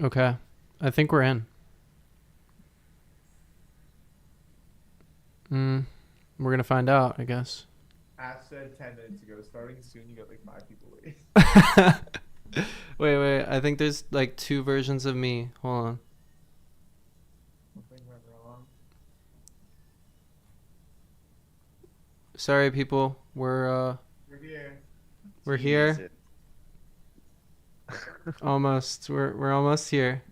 Okay. I think we're in. Mm, we're gonna find out, I guess. Ash said 10 minutes ago. Starting soon, you got like 5 people waiting. Wait. I think there's like two versions of me. Hold on. Something went wrong. Sorry, people. We're here. We're Jesus. here. Almost. We're almost here.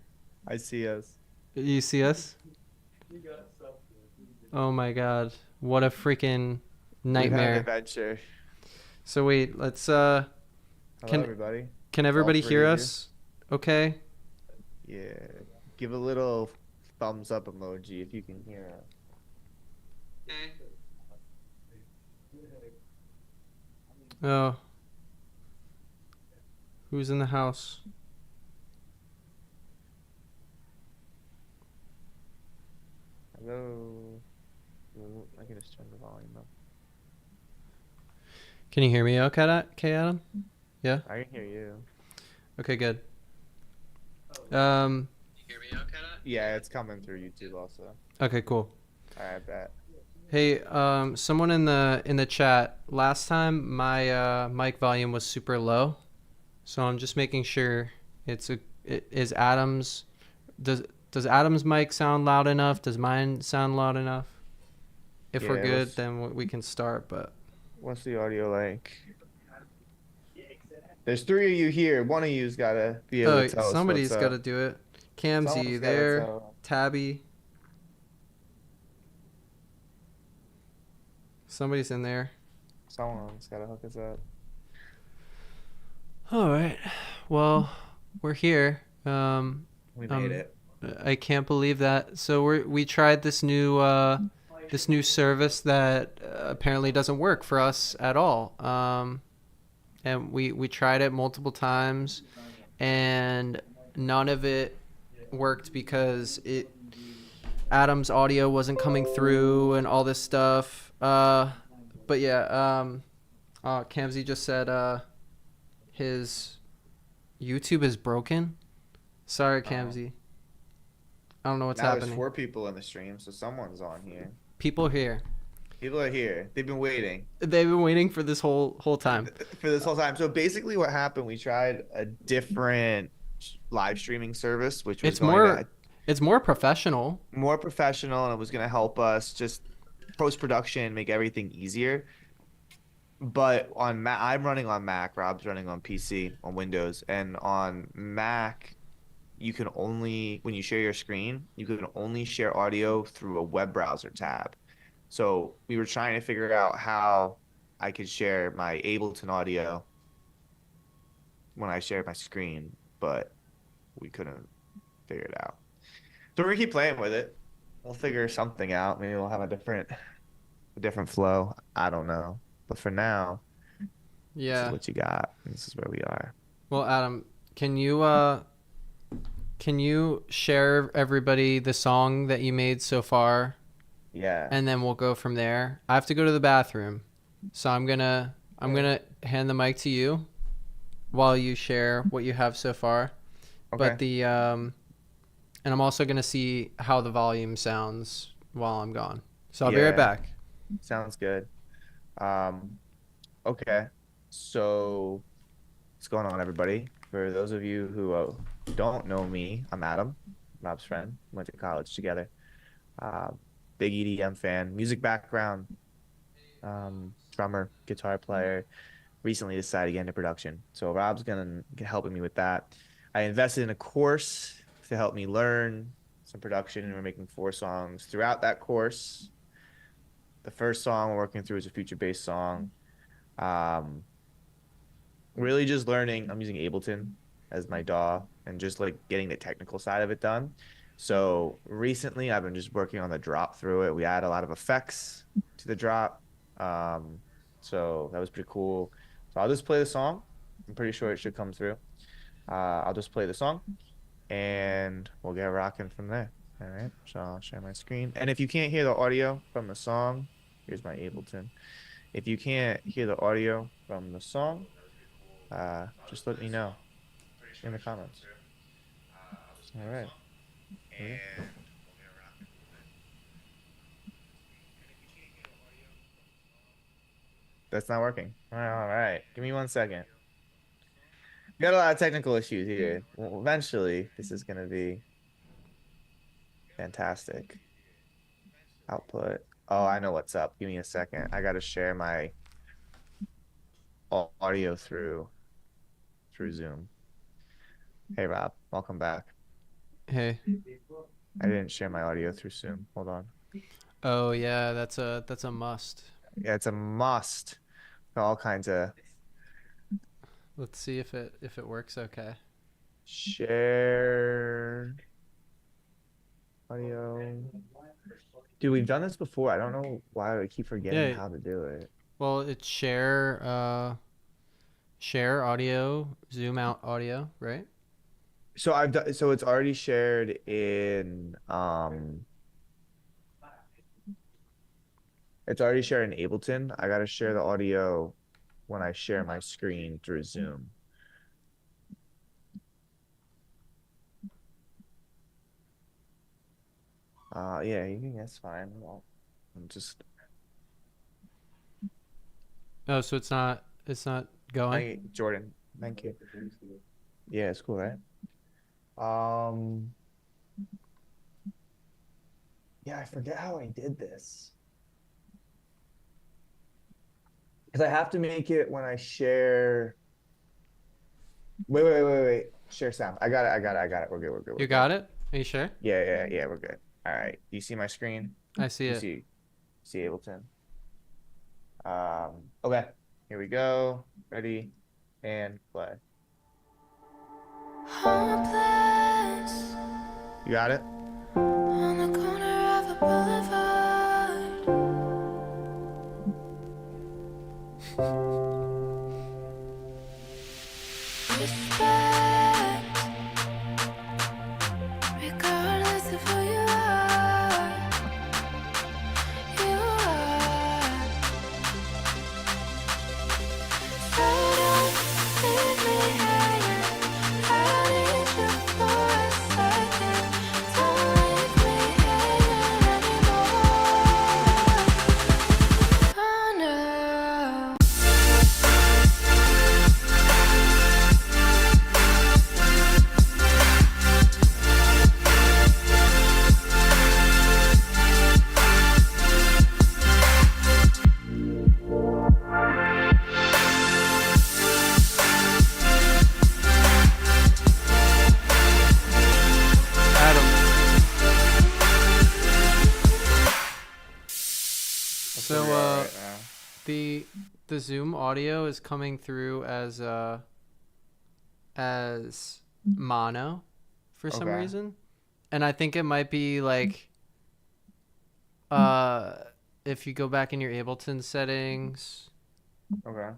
I see us. You see us? You got stuff. Oh my god. What a freaking We've had an nightmare. adventure. So wait, let's Hello, can everybody. can It's all everybody three hear of you. us? Okay. Yeah. Give a little thumbs up emoji if you can hear us. Oh, who's in the house? Hello. I can just turn the volume up. Can you hear me okay, Adam? Yeah? I can hear you. Okay, good. Yeah, it's coming through YouTube also. Okay, cool. All right, I bet. Hey, someone in the chat, last time my mic volume was super low. So I'm just making sure it is Adam's does Adam's mic sound loud enough? Does mine sound loud enough? If we're Yeah, good, then we can start, but what's the audio like? There's three of you here. One of you's gotta be able to oh, tell us what's somebody's got to up. do it. Camsy, you Someone's gotta there? tell. Tabby, somebody's in there. Someone's gotta hook us up. All right. Well, we're here. We made Um, it. I can't believe that. So we tried this new service that apparently doesn't work for us at all. And we tried it multiple times, and none of it worked because it Adam's audio wasn't coming through and all this stuff. But yeah, Kamzi just said his YouTube is broken. Sorry, Oh. Kamzi. I don't know what's Now there's happening. 4 people in the stream, so someone's on here. People here. People are here. They've been waiting They've been waiting for this whole time. for this whole time. So basically, what happened? We tried a different live streaming service, which was It's going more to it's more professional. more professional, and it was going to help us just post production, make everything easier. But on Mac, I'm running on Mac. Rob's running on PC on Windows, and on Mac, you can only when you share your screen, you can only share audio through a web browser tab. So we were trying to figure out how I could share my Ableton audio when I shared my screen, but we couldn't figure it out. So we're gonna keep playing with it. We'll figure something out. Maybe we'll have a different flow. I don't know. But for now, this is Yeah. what you got. This is where we are. Well, Adam, can you share everybody the song that you made so far, Yeah. and then we'll go from there. I have to go to the bathroom, so I'm gonna hand the mic to you while you share what you have so far. Okay. But and I'm also gonna see how the volume sounds while I'm gone. So I'll be right Yeah. back. Sounds good. Um, okay. So what's going on, everybody? For those of you who don't know me, I'm Adam, Rob's friend. Went to college together. Uh, Big EDM fan, music background, drummer, guitar player. Recently decided to get into production. So Rob's gonna get helping me with that. I invested in a course to help me learn some production, and we're making 4 songs throughout that course. The first song we're working through is a future-based song. Um, really just learning. I'm using Ableton as my DAW and just like getting the technical side of it done. So recently I've been just working on the drop through it. We add a lot of effects to the drop. Um, so that was pretty cool. So I'll just play the song. I'm pretty sure it should come through. I'll just play the song and we'll get rocking from there. All right. So I'll share my screen. And if you can't hear the audio from the song, here's my Ableton. If you can't hear the audio from the song, just let me know in the comments. All right. Here we go. That's not working. All right. Give me 1 second. We got a lot of technical issues here. Well, eventually, this is going to be fantastic. Output. Oh, I know what's up. Give me a second. I got to share my audio through Zoom. Hey, Rob. Welcome back. Hey. I didn't share my audio through Zoom. Hold on. Oh yeah, that's a must. Yeah, it's a must. All kinds of Let's see if it works okay. share audio. Dude, we've done this before. I don't know why I keep forgetting Yeah. how to do it. Well, it's share audio, zoom out audio, right? So I've done so it's already shared in it's already shared in Ableton. I gotta share the audio when I share my screen through Zoom. Yeah, you think that's fine. Well, I'm just Oh, so it's not going. Jordan, thank you. Yeah, it's cool, right? Um, yeah, I forget how I did this. Because I have to make it when I share. Wait. Share sound. I got it. We're good. We're You good. got it? Are you sure? Yeah. We're good. All right. Do you see my screen? I see You it. see Ableton. Okay. Here we go. Ready and play. Homeless You got it? on the corner of a boulevard. Respect, regardless of who you are. You are. So don't leave me hanging. I need you for a second. Don't leave me hanging anymore. Oh no. Adam. That's So where we are right now. the Zoom audio is coming through as mono for some Okay. reason. And I think it might be like uh if you go back in your Ableton settings, Okay.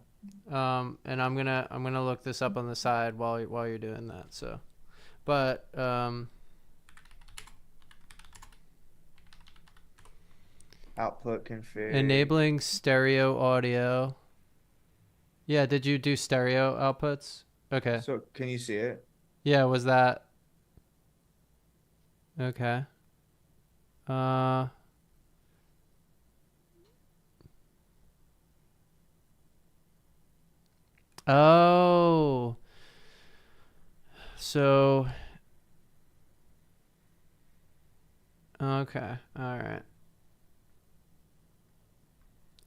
and I'm gonna look this up on the side while you're doing that. So, but Output config. enabling stereo audio. Yeah, did you do stereo outputs? Okay. So can you see it? Yeah, was that okay? Uh oh. So okay. All right.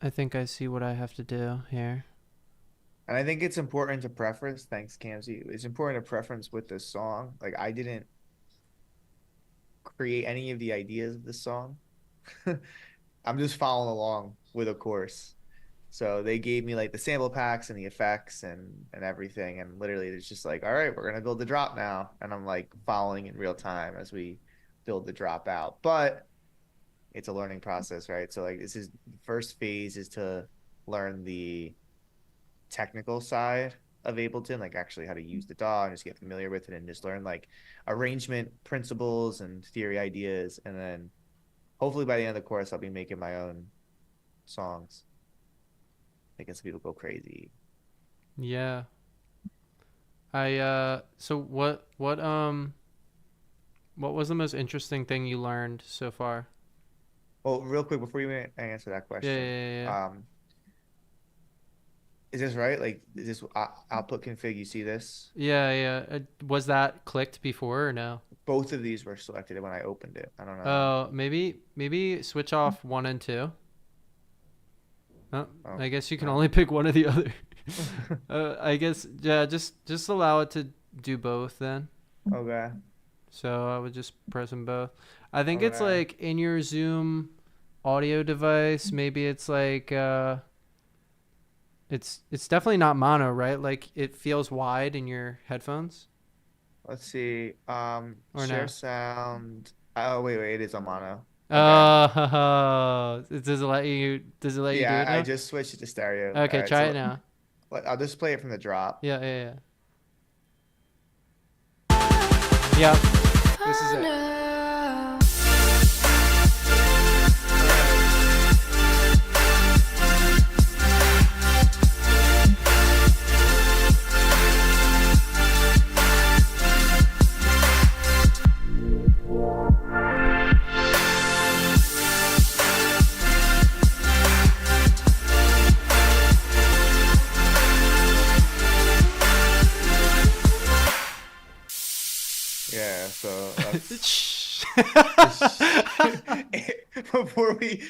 I think I see what I have to do here. And I think it's important to preference, thanks, Kamsi. It's important to preference with this song. Like I didn't create any of the ideas of this song. I'm just following along with a course. So they gave me like the sample packs and the effects and everything. And literally it's just like, all right, we're gonna build the drop now. And I'm like following in real time as we build the drop out. But it's a learning process, right? So like this is the first phase is to learn the technical side of Ableton, like actually how to use the DAW and just get familiar with it and just learn like arrangement principles and theory ideas. And then hopefully by the end of the course, I'll be making my own songs, making some people go crazy. Yeah. I so what What was the most interesting thing you learned so far? Well, real quick before you answer that Yeah, yeah, question, yeah, yeah. is this right? Like, is this output config? You see this? Yeah, yeah. Was that clicked before or no? Both of these were selected when I opened it. I don't know. Oh, maybe switch off one and two. Oh, Oh, I guess you can no. only pick one or the other. I guess yeah, just allow it to do both then. Okay. So I would just press them both. I think it's Okay. like in your Zoom audio device. Maybe it's like it's definitely not mono, right? Like it feels wide in your headphones, Let's see. or Share no? sound. Oh, wait. It is on mono. Okay. Does it let you do Yeah, it I now? just switched it to stereo. All Okay, right. try So it now. I'll just play it from the drop. Yeah, yeah, yeah. Yep, this is it. Yeah. So that's. Shh. Before we,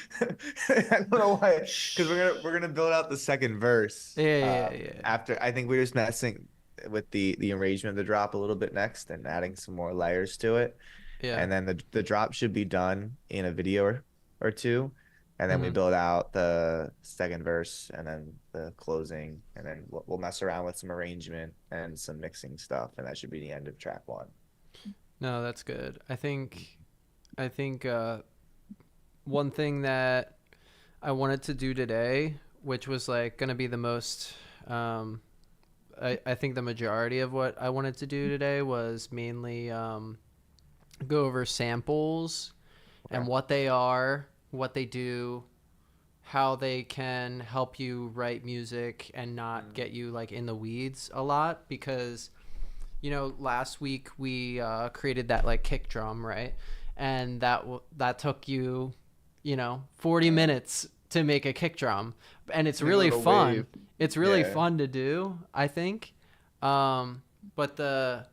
I don't know why, because we're gonna build out the second verse. Yeah, yeah, yeah. After I think we're just messing with the arrangement of the drop a little bit next and adding some more layers to it, Yeah. and then the drop should be done in a video or two, and then we Mhm. build out the second verse and then the closing, and then we'll mess around with some arrangement and some mixing stuff, and that should be the end of track one. No, that's good. I think one thing that I wanted to do today, which was like going to be the most I think the majority of what I wanted to do today was mainly go over samples and Okay. what they are, what they do, how they can help you write music and not get you like in the weeds a lot because last week we created that like kick drum, right? And that took you 40 minutes to make a kick drum, and it's Like a really little fun. wave. It's really Yeah. fun to do, I think. But the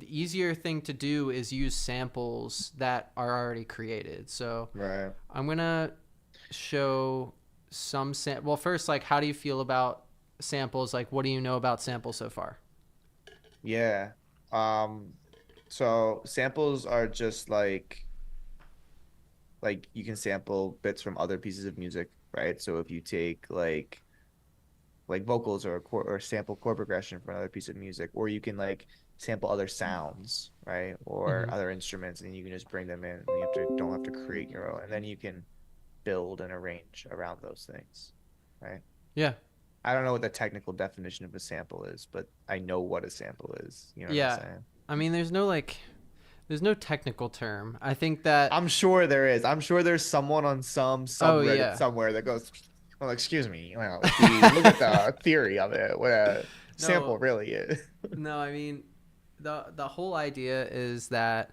easier thing to do is use samples that are already created. So Right. I'm gonna show well, first, like, how do you feel about samples? Like, what do you know about samples so far? Yeah. Um, so samples are just like you can sample bits from other pieces of music, right? So if you take like vocals or sample chord progression from another piece of music, or you can like sample other sounds, right? Or Hmm. other instruments, and you can just bring them in, and you don't have to create your own, and then you can build and arrange around those things, right? Yeah. I don't know what the technical definition of a sample is, but I know what a sample is. You know what I'm Yeah. saying? I mean, there's no technical term. I think that. I'm sure there is. I'm sure there's someone on some Oh subreddit yeah. somewhere that goes, well, excuse me. Well, look at the theory of it. What a sample No. really is. No. I mean, the whole idea is that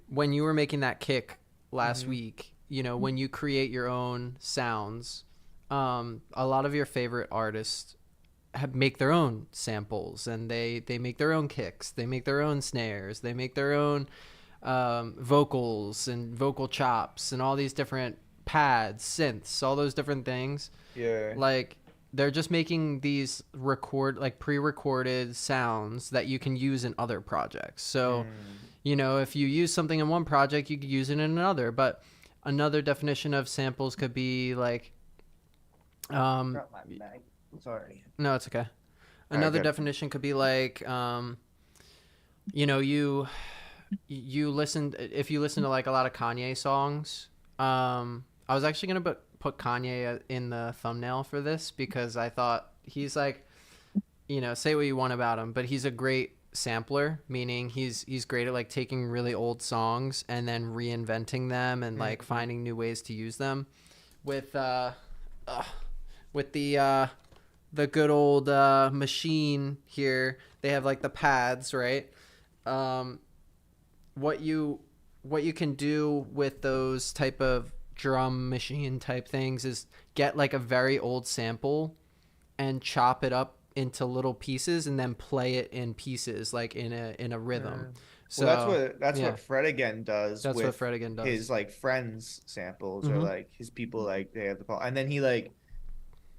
when you were making that kick last Mhm. week, when you create your own sounds, a lot of your favorite artists make their own samples, and they make their own kicks, they make their own snares, they make their own vocals and vocal chops and all these different pads, synths, all those different things. Yeah. Like, they're just making these pre-recorded sounds that you can use in other projects. So Mm. if you use something in one project, you could use it in another. But another definition of samples could be like Drop my bag. Sorry. no, it's okay. All right, Another good. definition could be like you listen if you listen to like a lot of Kanye songs. I was actually gonna put Kanye in the thumbnail for this because I thought he's like, say what you want about him, but he's a great sampler, meaning he's great at like taking really old songs and then reinventing them and like finding new ways to use them with with the good old machine here. They have like the pads, right? what you can do with those type of drum machine type things is get like a very old sample and chop it up into little pieces and then play it in pieces like in a rhythm. Well, So that's yeah, what Fred again does that's what with Fred again his does. like friends samples or Mm-hmm. like his people like they have the and then he like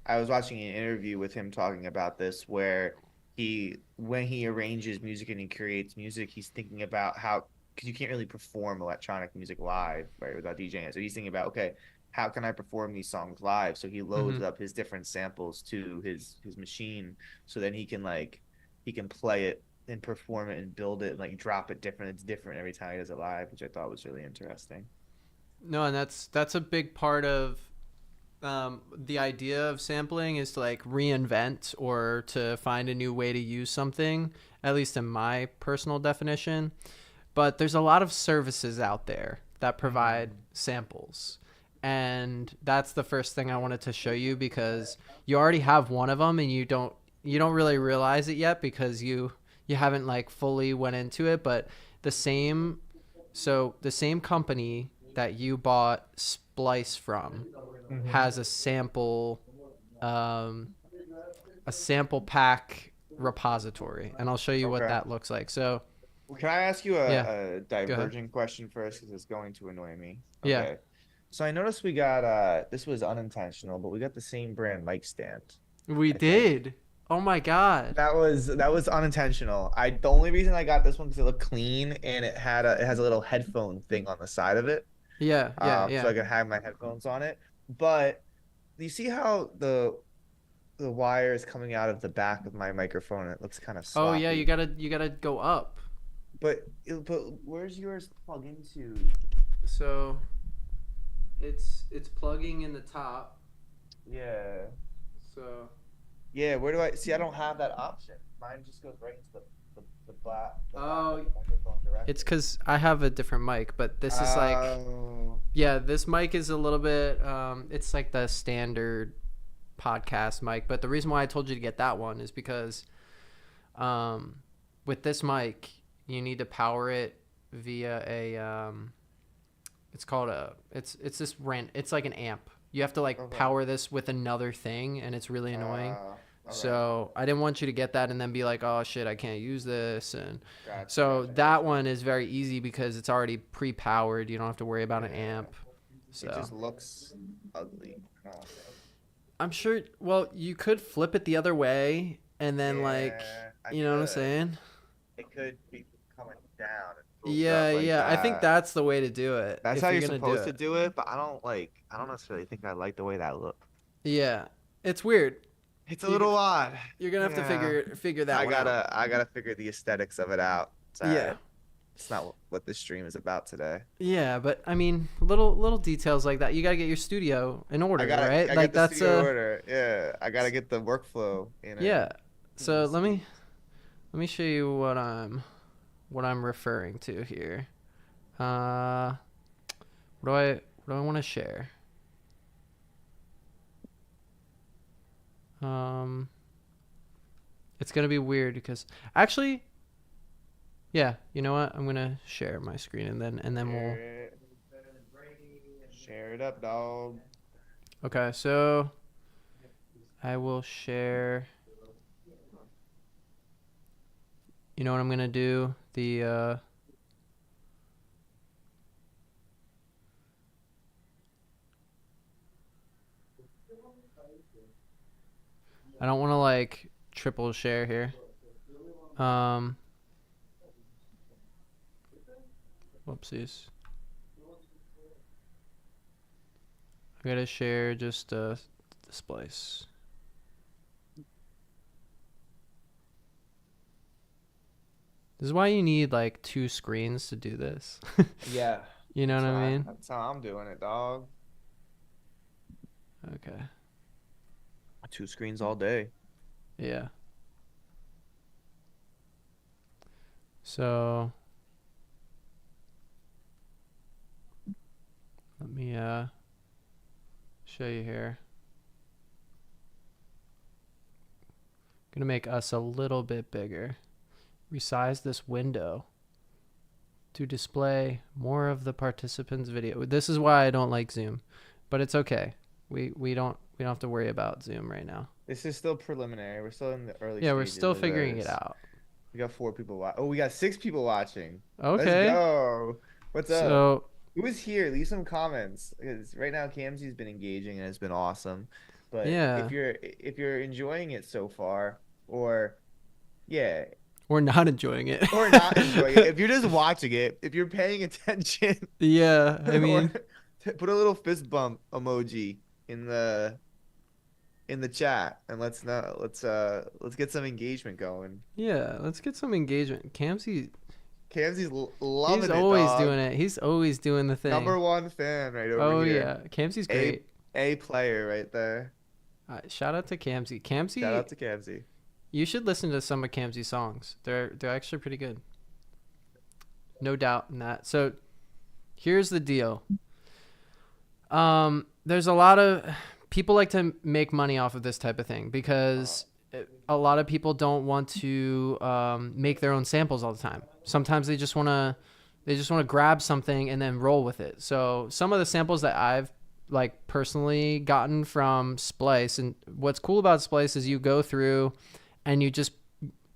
I was watching an interview with him talking about this where he when he arranges music and he creates music, he's thinking about how because you can't really perform electronic music live, right, without DJing it. So he's thinking about, okay, how can I perform these songs live? So he Mm-hmm. loads up his different samples to his machine so then he can play it and perform it and build it and like drop it different. It's different every time he does it live, which I thought was really interesting. No, and that's a big part of the idea of sampling is to like reinvent or to find a new way to use something, at least in my personal definition. But there's a lot of services out there that provide samples. And that's the first thing I wanted to show you because you already have one of them and you don't really realize it yet because you haven't like fully went into it, but the same the same company that you bought Splice from Mm-hmm. has um, a sample pack repository, and I'll show you what Okay. that looks like. So Well, can I ask you yeah, a go ahead. diverging question first because it's going to annoy me? Yeah, Okay. So I noticed we got this was unintentional, but we got the same brand mic stand, we I think. did. Oh my god. That was unintentional. I the only reason I got this one because it looked clean and it has a little headphone thing on the side of it. Yeah, yeah, So yeah. I could have my headphones on it. But you see how the wire is coming out of the back of my microphone and it looks kind of Oh yeah, sloppy. you gotta go up. But where's yours plug into? So it's plugging in the top. Yeah. So Yeah, where do I see? I don't have that option. Mine just goes right into the back of oh, the microphone it's directly. because I have a different mic, but this is like Oh, yeah, this mic is a little bit it's like the standard podcast mic, but the reason why I told you to get that one is because um, with this mic you need to power it via a it's called a it's this rent it's like an amp. You have to like okay. power this with another thing, and it's really annoying. Okay. So I didn't want you to get that and then be like, oh shit, I can't use this. And Gotcha, so gotcha, that gotcha. one is very easy because it's already pre-powered. You don't have to worry about an Yeah. amp. It So just looks ugly. I'm sure. Well, you could flip it the other way, and then like, Yeah, I you know what I'm could. saying? It could be coming down. It goes Yeah, up like yeah. I think that. that's the way to do it That's how if you're you're gonna do supposed to it. do it, but I don't necessarily think I like the way that looks. Yeah, it's weird. It's a You little odd. you're gonna have to Yeah. figure that one out. I gotta figure the aesthetics of it out. Yeah. Sorry. It's not what this stream is about today. Yeah, but I mean, little details like that. You gotta get your studio in order, right? I Like got the that's studio order. Yeah. I gotta get the workflow yeah. in So the speed. let me show you what I'm referring to here. Uh, what do I want to share? Um, it's gonna be weird because actually, yeah. You know what? I'm gonna share my screen and then we'll. Share it. Share it up, dog. Okay, so I will share. You know what I'm gonna do? I don't want to like triple share here. Um, whoopsies. I gotta share just this place. This is why you need like two screens to do this. Yeah. You know what I mean? That's how I'm doing it, dog. Okay. Two screens all day. Yeah. So let me show you here. Gonna make us a little bit bigger. Resize this window to display more of the participants' video. This is why I don't like Zoom, but it's okay. We don't have to worry about Zoom right now. This is still preliminary. We're still in the early Yeah, we're stages still of figuring this. it out. We got 4 people watching. Oh, we got 6 people watching. Okay. Let's go. What's up? So Who is here? Leave some comments. Because right now Kamsi's been engaging and it's been awesome. But Yeah. if you're enjoying it so far, or yeah, we're not enjoying it. or not enjoying it, if you're just watching it, if you're paying attention, Yeah, I mean, put a little fist bump emoji in the chat and let's get some engagement going. yeah, let's get some engagement. Kamsi's Loving he's it, always dog. doing it. He's always doing the thing. #1 fan right over Oh here. yeah, Kamsi's great. A player right there. Shout out to Kamsi. Shout out to Kamsi. You should listen to some of Kamsi's songs. They're actually pretty good. No doubt in that. So here's the deal. There's a lot of people like to make money off of this type of thing because a lot of people don't want to make their own samples all the time. Sometimes they just want to grab something and then roll with it. So some of the samples that I've like personally gotten from Splice, and what's cool about Splice is you go through and you just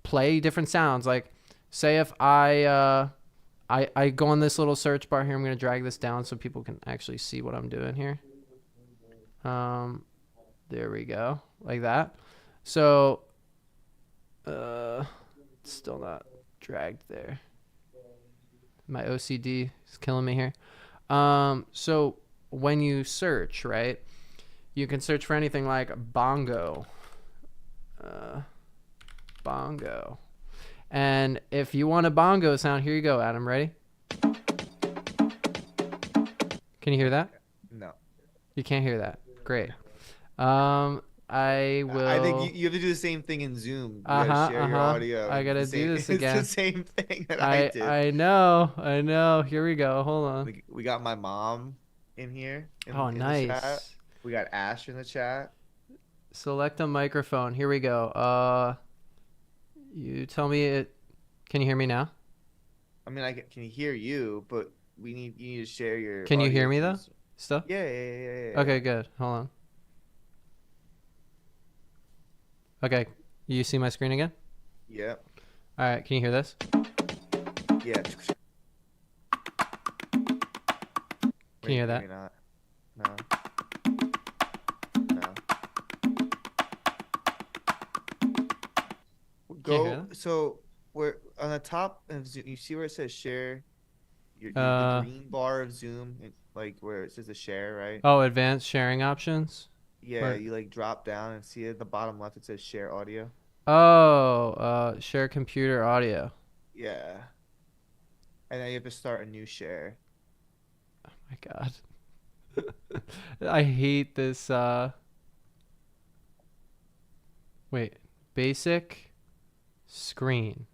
play different sounds. Like say if I go on this little search bar here, I'm going to drag this down so people can actually see what I'm doing here. There we go, like that. So it's still not dragged there. My OCD is killing me here. So when you search, right, you can search for anything like bongo. Bongo. And if you want a bongo sound, here you go, Adam. Ready? Can you hear that? No. You can't hear that. Great. I will. I think you have to do the same thing in Zoom. You gotta share your audio. I gotta It's the do same- this again. It's the same thing that I did. I know. Here we go. Hold on. We got my mom in here. Oh, in the nice. chat. We got Ash in the chat. Select a microphone. Here we go. You tell me it. Can you hear me now? I mean, I can hear you, but you need to share your. Can you hear audio me though? from- Still? Yeah. Okay, good. Hold on. Okay, you see my screen again? Yeah. All right, can you hear this? Yeah. Can you hear that? Maybe not. No. Can't hear that? So we're on the top of Zoom. You see where it says share? The green bar of Zoom, like where it says the share, right? Oh, advanced sharing options. Yeah, where- you like drop down and see at the bottom left it says share audio. Oh, share computer audio. Yeah. And then you have to start a new share. Oh my god. I hate this. Wait, basic screen.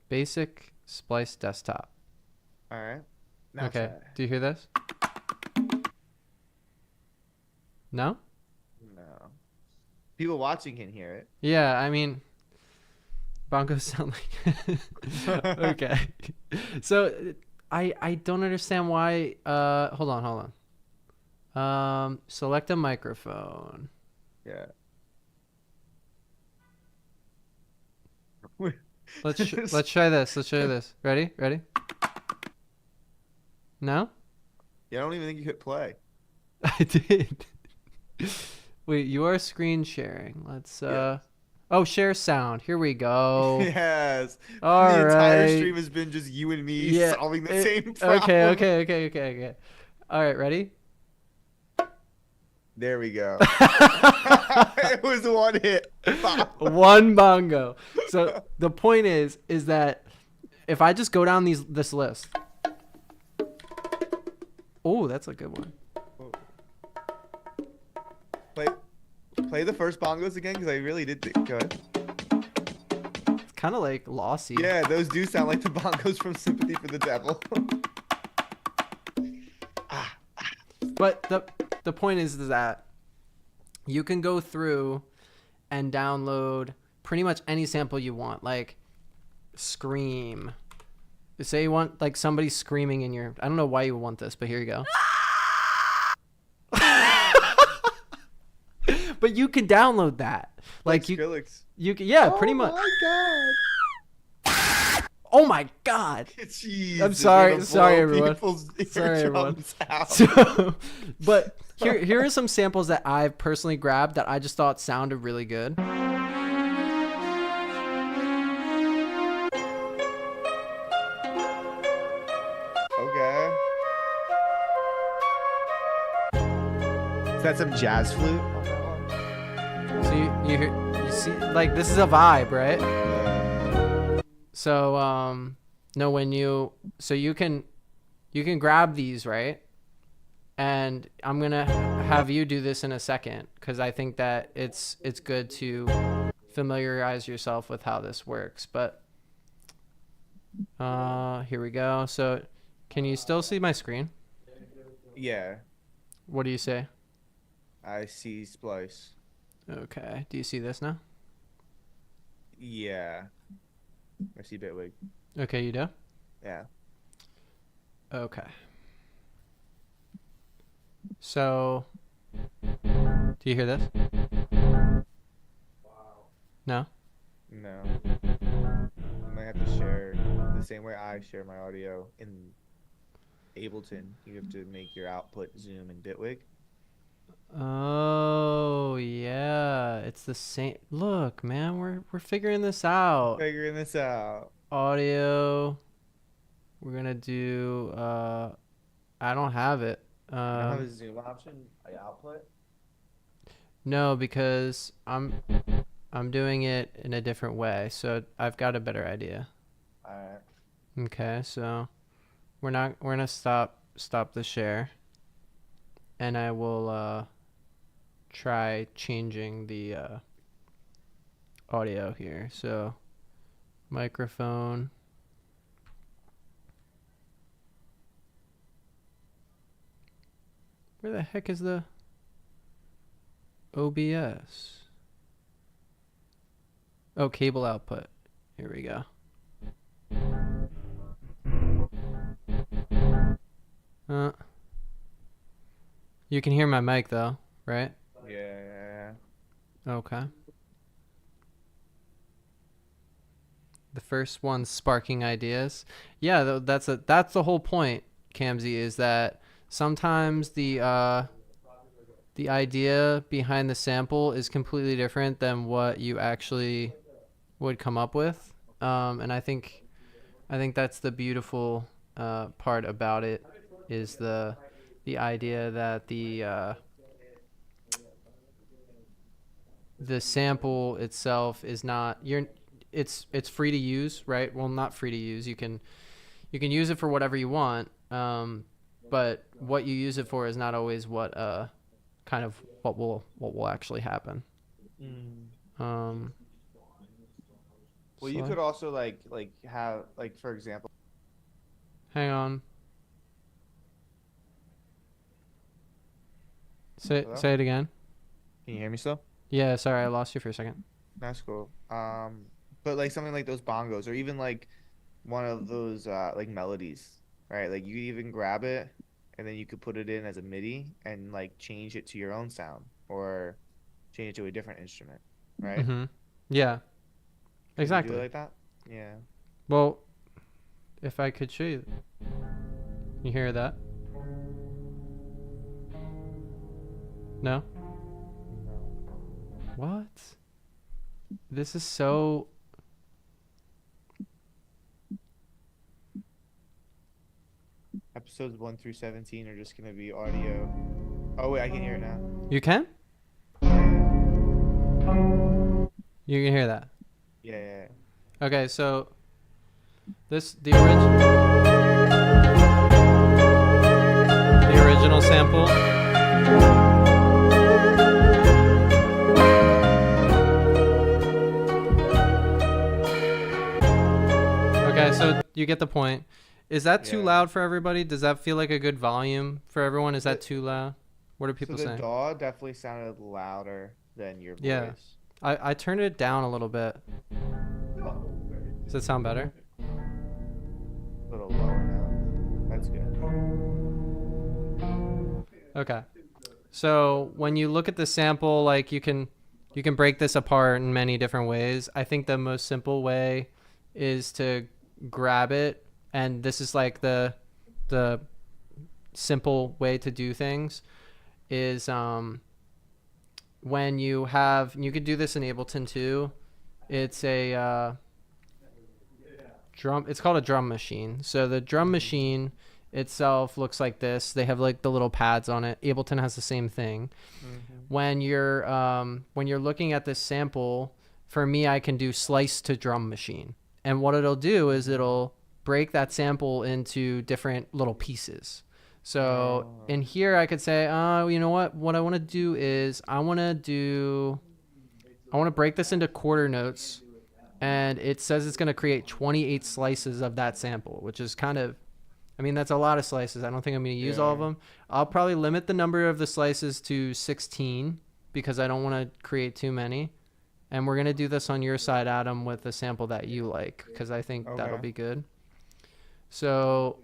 Basic Splice desktop. All right. Now Okay. try. Do you hear this? No? No. People watching can hear it. Yeah, I mean, bongos sound like. Okay. So I don't understand why. Hold on. Select a microphone. Yeah. Let's try this. Let's try this. Ready? No? Yeah, I don't even think you hit play. I did. Wait, you are screen sharing. Let's Yeah. Oh, share sound. Here we go. Yes. All the entire right. stream has been just you and me Yeah, solving the it- same problem. Okay. All right, ready? There we go. It was one hit. One bongo. So the point is that if I just go down this list. Oh, that's a good one. Play the first bongos again because I really did think. Go ahead. It's kind of like lossy. Yeah, those do sound like the bongos from Sympathy for the Devil. But the point is that you can go through and download pretty much any sample you want, like Scream, Say you want like somebody screaming in your. I don't know why you want this, but here you go. But you can download that. Like you, Skrillex. you can, yeah, pretty much. Oh my Oh my god. god. Jeez, I'm sorry, it'll sorry blow everyone. people's Sorry everyone. eardrums out. So, but here are some samples that I've personally grabbed that I just thought sounded really good. Okay. Is that some jazz flute on that one? So you see, like, this is a vibe, right? So no, when you can grab these, right? And I'm gonna have you do this in a second because I think that it's good to familiarize yourself with how this works. But here we go. So can you still see my screen? Yeah, What do you say? I see splice. Okay. Do you see this now? Yeah, I see Bitwig. Okay, you do? Yeah. Okay. So, do you hear this? No? No. I might have to share the same way I share my audio in Ableton. You have to make your output Zoom in Bitwig. Oh, yeah. It's the same. Look, man, we're figuring this out. Figuring this out. Audio. We're gonna do I don't have it. You don't have a Zoom option, output? No, because I'm doing it in a different way. So I've got a better idea. Alright. Okay, so we're gonna stop the share, and I will try changing the audio here. So microphone. Where the heck is the OBS? Oh, cable output. Here we go. You can hear my mic though, right? Yeah. Okay. The first one's sparking ideas. Yeah, that's the whole point, Kamzy, is that sometimes the idea behind the sample is completely different than what you actually would come up with. And I think that's the beautiful part about it, is the idea that the sample itself is not it's free to use, right? Well, not free to use. You can use it for whatever you want, but what you use it for is not always what kind of what will actually happen. Well, you so- could also like have for example. Hang on. Say Hello? it again. Can you hear me still? Yeah, sorry, I lost you for a second. That's cool. But like something like those bongos, or even like one of those like melodies, right? Like you could even grab it, and then you could put it in as a MIDI and like change it to your own sound, or change it to a different instrument, right? Mm-hmm. Yeah. Can you Exactly. do it like that? Yeah. Well, if I could show you. You hear that? No? What? This is so... Episodes 1 through 17 are just gonna be audio. Oh wait, I can hear it now. You can? You can hear that? Yeah. Okay, so... the original sample... Okay, so you get the point. Is that too Yeah. loud for everybody? Does that feel like a good volume for everyone? Is that too loud? What are people So the saying? DAW definitely sounded louder than your voice. Yeah. I turned it down a little bit. Does it sound better? Okay. So when you look at the sample, like you can break this apart in many different ways. I think the most simple way is to grab it, and this is like the simple way to do things is when you could do this in Ableton too. It's a drum. It's called a drum machine. So the drum machine itself looks like this. They have like the little pads on it. Ableton has the same thing. When you're looking at this sample, for me, I can do slice to drum machine, and what it'll do is it'll break that sample into different little pieces. So in here, I could say, oh, you know what I want to do is I want to break this into quarter notes, and it says it's going to create 28 slices of that sample, which is kind of, I mean, that's a lot of slices. I don't think I'm going to use all of them. I'll probably limit the number of the slices to 16 because I don't want to create too many. And we're going to do this on your side, Adam, with a sample that you like because I think that'll be good. So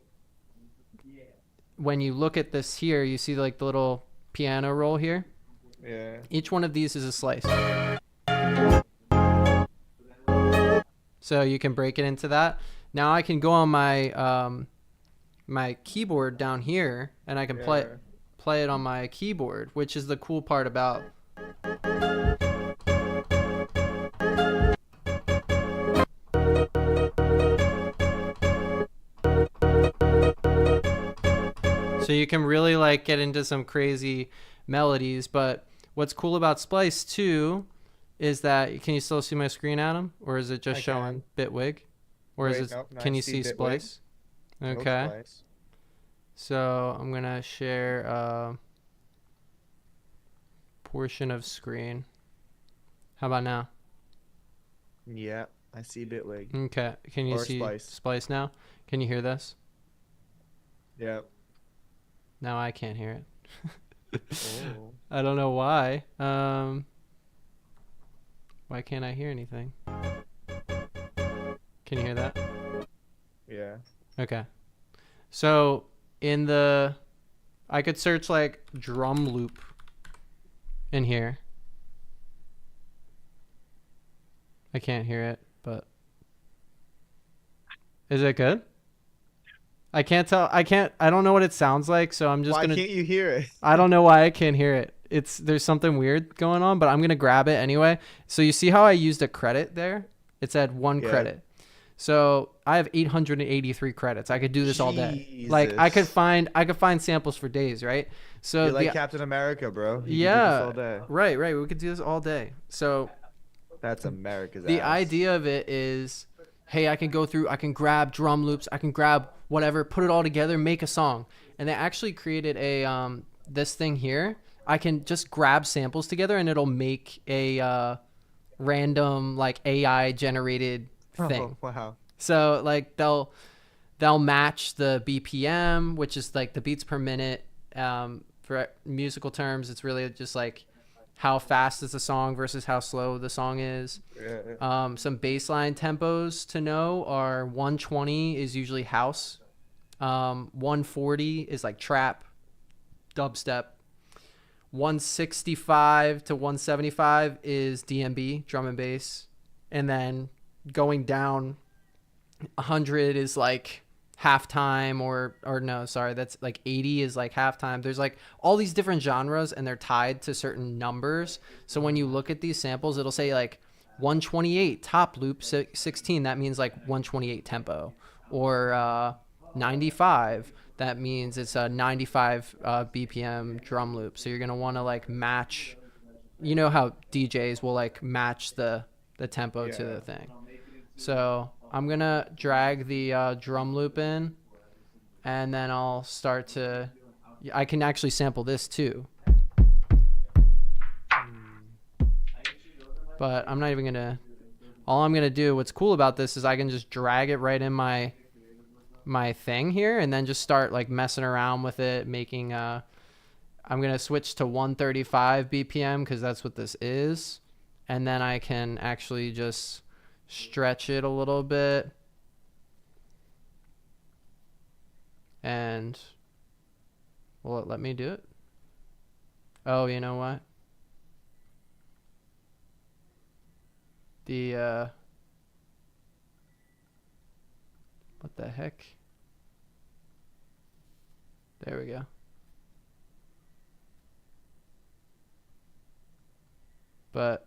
when you look at this here, you see like the little piano roll here. Yeah. Each one of these is a slice. So you can break it into that. Now I can go on my my keyboard down here and I can play it on my keyboard, which is the cool part about so you can really like get into some crazy melodies. But what's cool about Splice too is that, can you still see my screen, Adam, or is it just showing Bitwig, or Wait, is it? nope, Can I you see see Bitwig. Splice? No Okay. splice. So I'm gonna share a portion of screen. How about now? Yeah, I see Bitwig. Okay. Can you Or see Splice. Splice now? Can you hear this? Yeah. No, I can't hear it. Oh. I don't know why. Why can't I hear anything? Can you hear that? Yeah. Okay. So I could search like drum loop in here. I can't hear it, but is it good? I can't tell. I don't know what it sounds like, so I'm just Why gonna. can't you hear it? I don't know why I can't hear it. There's something weird going on, but I'm gonna grab it anyway. So you see how I used a credit there? It said one credit. So I have 883 credits. I could do this all day. Like I could find samples for days, right? So You're like Captain America, bro. You yeah, can do this all day. right. We could do this all day. So That's America's the ass. idea of it is, hey, I can grab drum loops, I can grab whatever, put it all together, make a song. And they actually created a this thing here. I can just grab samples together and it'll make a random like AI generated thing. Oh, wow. So like they'll match the BPM, which is like the beats per minute. For musical terms, it's really just like how fast is the song versus how slow the song is. Yeah. Some baseline tempos to know are 120 is usually house. 140 is like trap, dubstep. 165 to 175 is DMB, drum and bass. And then going down 100 is like halftime or no, sorry, that's like 80 is like halftime. There's like all these different genres and they're tied to certain numbers. So when you look at these samples, it'll say like 128 top loop 16. That means like 128 tempo, or 95. That means it's a 95 BPM drum loop. So you're going to want to like match, you know how DJs will like match the tempo to the thing. So I'm going to drag the drum loop in, and then I'll start to, I can actually sample this too. But I'm not even going to, all I'm going to do, what's cool about this is I can just drag it right in my thing here and then just start like messing around with it, making I'm going to switch to 135 BPM because that's what this is. And then I can actually just stretch it a little bit. And will it let me do it? Oh, you know what? The what the heck? There we go. But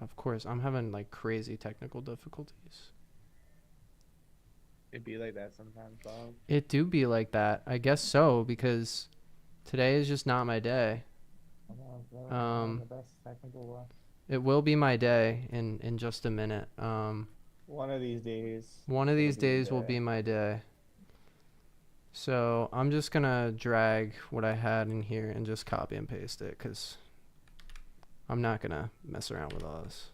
of course, I'm having like crazy technical difficulties. It'd be like that sometimes, dog. It do be like that. I guess so because today is just not my day. Come on, bro. We're having the best technical It will be my day in just a minute. one of these days. One of it'll these be your days will day. be my day. So I'm just gonna drag what I had in here and just copy and paste it because I'm not gonna mess around with all this.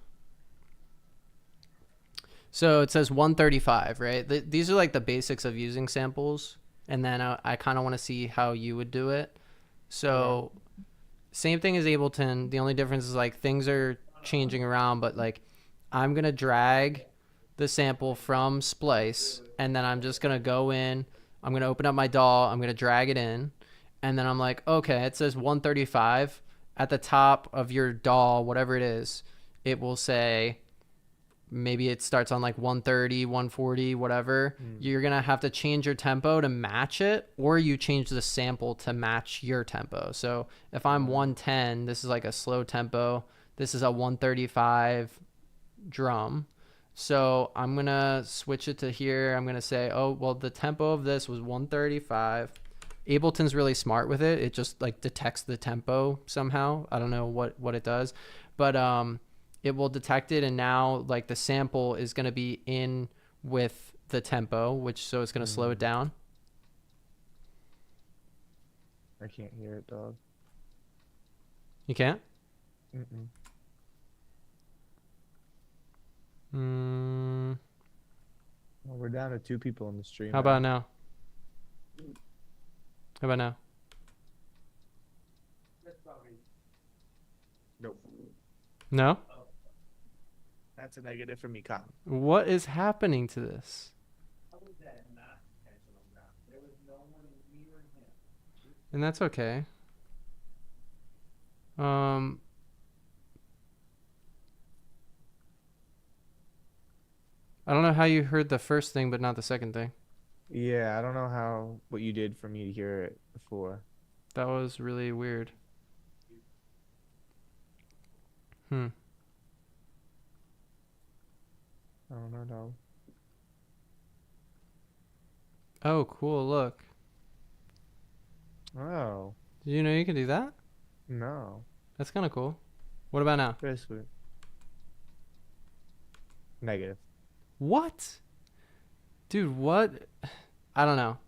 So it says 135, right? These are like the basics of using samples, and then I kind of want to see how you would do it. So same thing as Ableton. The only difference is like things are changing around, but like I'm gonna drag the sample from Splice, and then I'm just gonna go in. I'm gonna open up my DAW. I'm gonna drag it in, and then I'm like, okay, it says 135 at the top of your DAW, whatever it is. It will say maybe it starts on like 130, 140, whatever. You're going to have to change your tempo to match it, or you change the sample to match your tempo. So if I'm 110, this is like a slow tempo. This is a 135 drum. So I'm going to switch it to here. I'm going to say, oh, well, the tempo of this was 135. Ableton's really smart with it. It just like detects the tempo somehow. I don't know what it does, but it will detect it, and now like the sample is going to be in with the tempo, which so it's going to slow it down. I can't hear it, dog. You can't? Mm-mm. Well, we're down to 2 people in the stream. How about now? How about now? Nope. No? That's a negative for me, Cotton. What is happening to this? And that's okay. I don't know how you heard the first thing but not the second thing. Yeah, I don't know what you did for me to hear it before. That was really weird. I don't know, dog. Oh, cool. Look. Oh, Did you know you can do that? no. That's kind of cool. What about now? Very sweet. Negative. What? Dude, what? I don't know.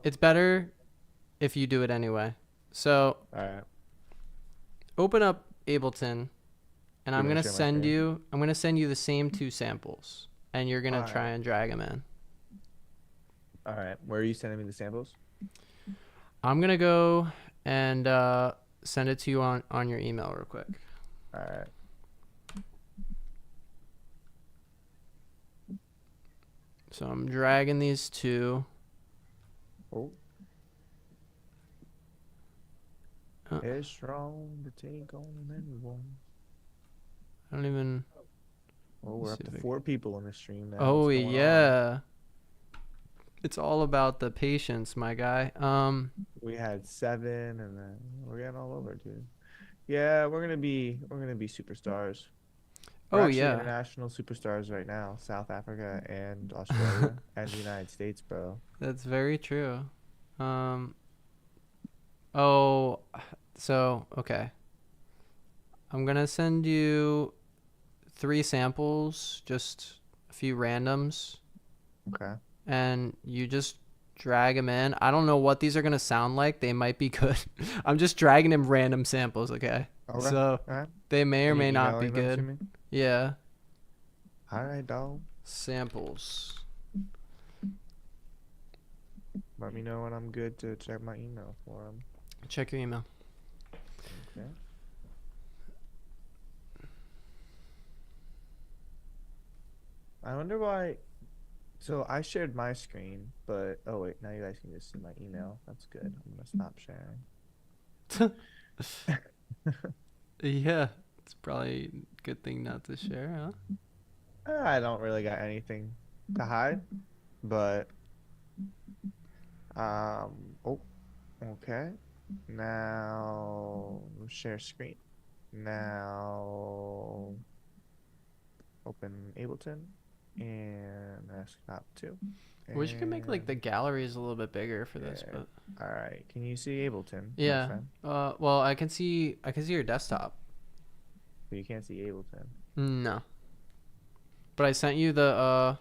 It's better if you do it anyway. So All right. open up Ableton, and I'm gonna gonna share my send screen? you. I'm gonna send you the same 2 samples, and you're gonna Alright. try and drag them in. All right. Where are you sending me the samples? I'm gonna go and send it to you on your email real quick. All right. So I'm dragging these 2. Oh. Uh, It's strong to take on anyone. I don't even. Oh, we're Let's up see to if I 4 people in the stream now. Oh What's going on? yeah. It's all about the patience, my guy. We had 7, and then we're getting all over, dude. Yeah, we're gonna be superstars. We're Oh actually yeah. international superstars right now. South Africa and Australia and the United States, bro. That's very true. Oh, so okay. I'm gonna send you 3 samples, just a few randoms, Okay. and you just drag them in. I don't know what these are gonna sound like. They might be good. I'm just dragging in random samples, okay? Okay. So All right. they may or You may not be emailing them to good. me? Yeah, All right, dog. samples. Let me know when I'm good to check my email for them. Check your email. Okay. I wonder why So I shared my screen, but oh wait, now you guys can just see my email. That's good. I'm gonna stop sharing. Yeah, it's probably a good thing not to share, huh? I don't really got anything to hide, but oh, okay. Now share screen. Now open Ableton and desktop 2. Wish you could make like And the galleries a little bit bigger for this, yeah. but All right. Can you see Ableton, my yeah. friend? Well, I can see your desktop. But you can't see Ableton. No, but I sent you the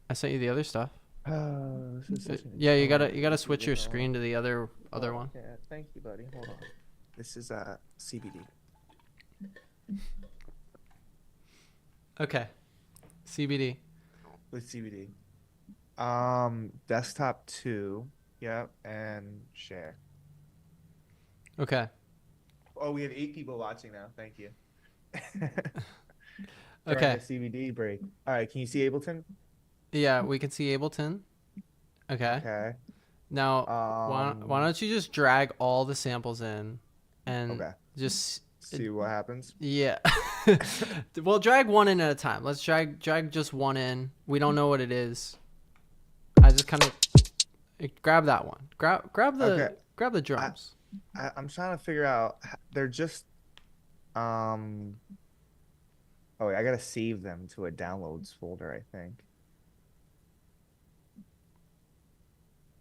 other stuff. Oh, this is such an Yeah, you oh, gotta this is a switch your different one. screen to the other Oh, one. yeah. Thank you, buddy. Hold on. This is CBD. Okay, CBD. With CBD. Desktop 2. Yep, and share. Okay. Oh, we have 8 people watching now. Thank you. During Okay. the CBD break. All right, can you see Ableton? Yeah, we can see Ableton. Okay. Okay. Now, why don't you just drag all the samples in, and Okay. just See what happens. yeah. Well, drag one in at a time. Let's drag just one in. We don't know what it is. I just kind of grab that one. Okay. Grab the drums. I'm trying to figure out. They're just Oh, wait, I gotta save them to a downloads folder, I think.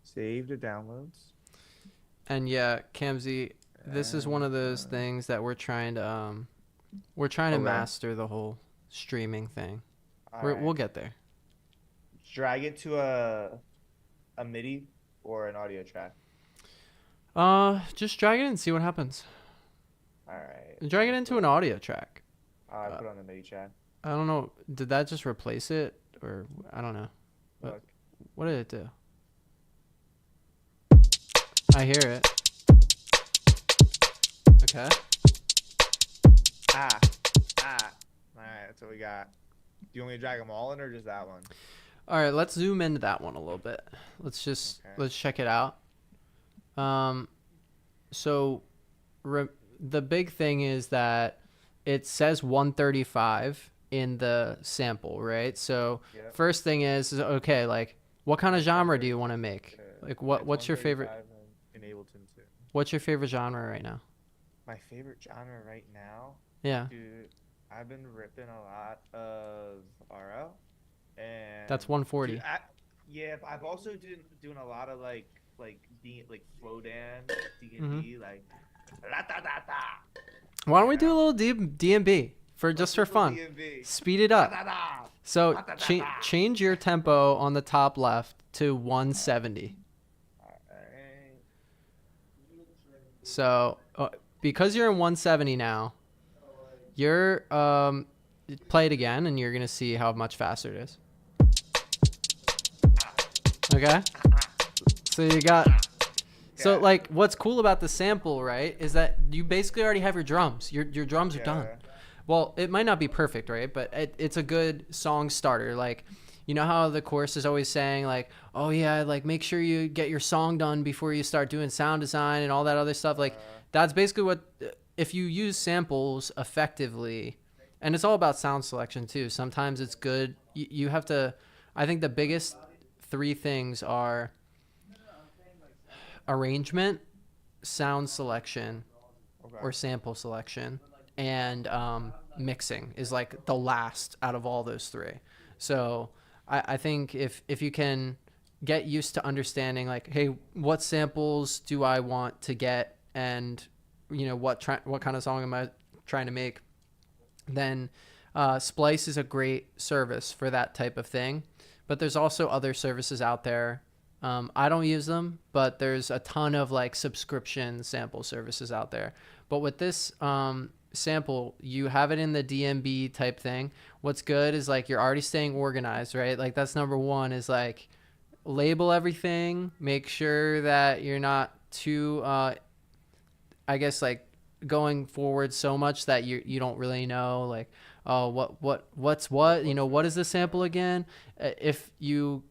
Save to downloads. And yeah, Kamzi, this is one of those things that we're trying to Okay. master the whole streaming thing. All We'll right. get there. Drag it to a MIDI or an audio track. Just drag it and see what happens. All right. Drag it into an audio track. I put on the MIDI track. I don't know. Did that just replace it, or I don't know? Look. What did it do? I hear it. Okay. Ah. All right, that's what we got. Do you want me to drag them all in or just that one? All right, let's zoom into that one a little bit. Let's check it out. So the big thing is that it says 135 in the sample, right? So Yep. first thing is okay, like what kind of genre do you want to make? Like what's your favorite? 135 in Ableton too. What's your favorite genre right now? My favorite genre right now, Yeah, dude. I've been ripping a lot of RL, and that's 140. dude, yeah. I've also doing a lot of like flow dance, D&D, like la da da da. Why don't we do a little DMB for just for fun? D&B. Speed it Da up. da da. So Da, da, da, da. change your tempo on the top left to 170. Alright. So because you're in 170 now, you're play it again and you're gonna see how much faster it is. Okay. So you got. So Yeah. like, what's cool about the sample, right, is that you basically already have your drums. Your drums are done. Yeah. Well, it might not be perfect, right? But it's a good song starter. Like, you know how the chorus is always saying like, oh yeah, like make sure you get your song done before you start doing sound design and all that other stuff. Like, that's basically what, if you use samples effectively, and it's all about sound selection too. Sometimes it's good. You have to, I think the biggest 3 things are arrangement, sound selection, Okay. or sample selection, and mixing is like the last out of all those 3. So I think if you can get used to understanding like, hey, what samples do I want to get, and what kind of song am I trying to make, then Splice is a great service for that type of thing. But there's also other services out there. I don't use them, but there's a ton of like subscription sample services out there. But with this sample, you have it in the DMB type thing. What's good is like you're already staying organized, right? Like that's number 1 is like label everything, make sure that you're not too, I guess like going forward so much that you don't really know like, oh, what's what? You know, what is this sample again? If you,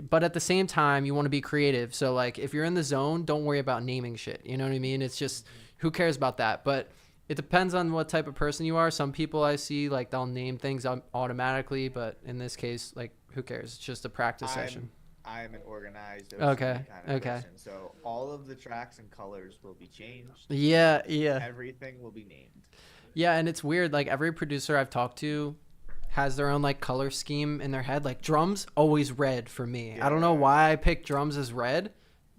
but at the same time, you want to be creative. So like, if you're in the zone, don't worry about naming shit. You know what I mean? It's just, who cares about that? But it depends on what type of person you are. Some people I see, like, they'll name things automatically, but in this case, like, who cares? It's just a practice session. I'm an organized Okay, OCD kind of okay. person, so all of the tracks and colors will be changed. Yeah. Everything will be named. Yeah, and it's weird. Like, every producer I've talked to has their own, like, color scheme in their head. Like, drums, always red for me. I don't know Yeah. why I pick drums as red,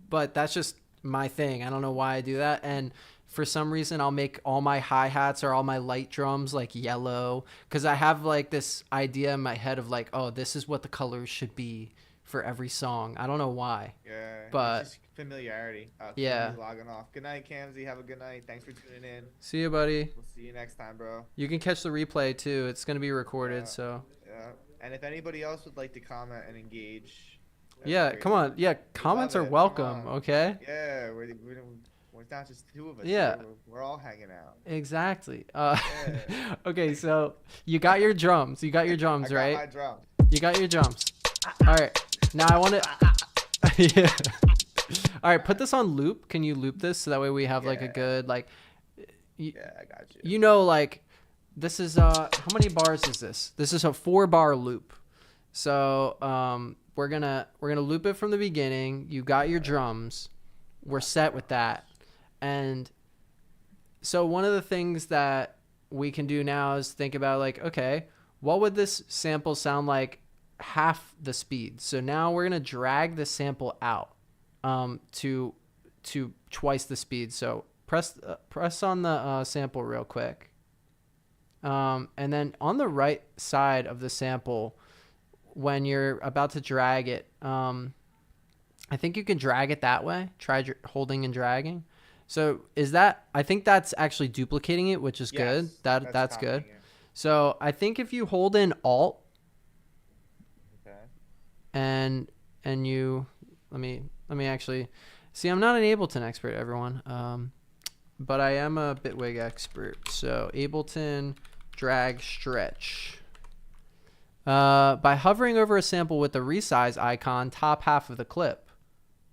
but that's just my thing. I don't know why I do that. And for some reason, I'll make all my hi-hats or all my light drums, like, yellow. Because I have, like, this idea in my head of, like, oh, this is what the colors should be for every song. I don't know why. Yeah, But- it's just familiarity. Yeah. Camsy's logging off. Good night, Camsy. Have a good night. Thanks for tuning in. See you, buddy. We'll see you next time, bro. You can catch the replay, too. It's going to be recorded, Yeah. so. Yeah. And if anybody else would like to comment and engage, that'd be Yeah, great. come on. Yeah, comments love are it. Come welcome, on. okay? Yeah, we're not just two of us. Yeah. here. We're all hanging out. Exactly. Yeah. Okay, so you got your drums. You got your drums, I got right? my drum. You got your drums. All right. Now I want to. Yeah. All right. Put this on loop. Can you loop this so that way we have like a Yeah. good like. Yeah, I got you. You know, like this is how many bars is this? This is a 4-bar loop. So we're gonna loop it from the beginning. You got your drums. We're set with that. And so one of the things that we can do now is think about like, okay, what would this sample sound like half the speed? So now we're gonna drag the sample out to twice the speed. So press on the sample real quick, and then on the right side of the sample, when you're about to drag it, I think you can drag it that way. Try holding and dragging. So I think that's actually duplicating it, which is good. Yes, That's good. copying it. So I think if you hold in Alt Okay. and you let me actually see, I'm not an Ableton expert, everyone, but I am a Bitwig expert. So Ableton drag stretch. By hovering over a sample with the resize icon top half of the clip,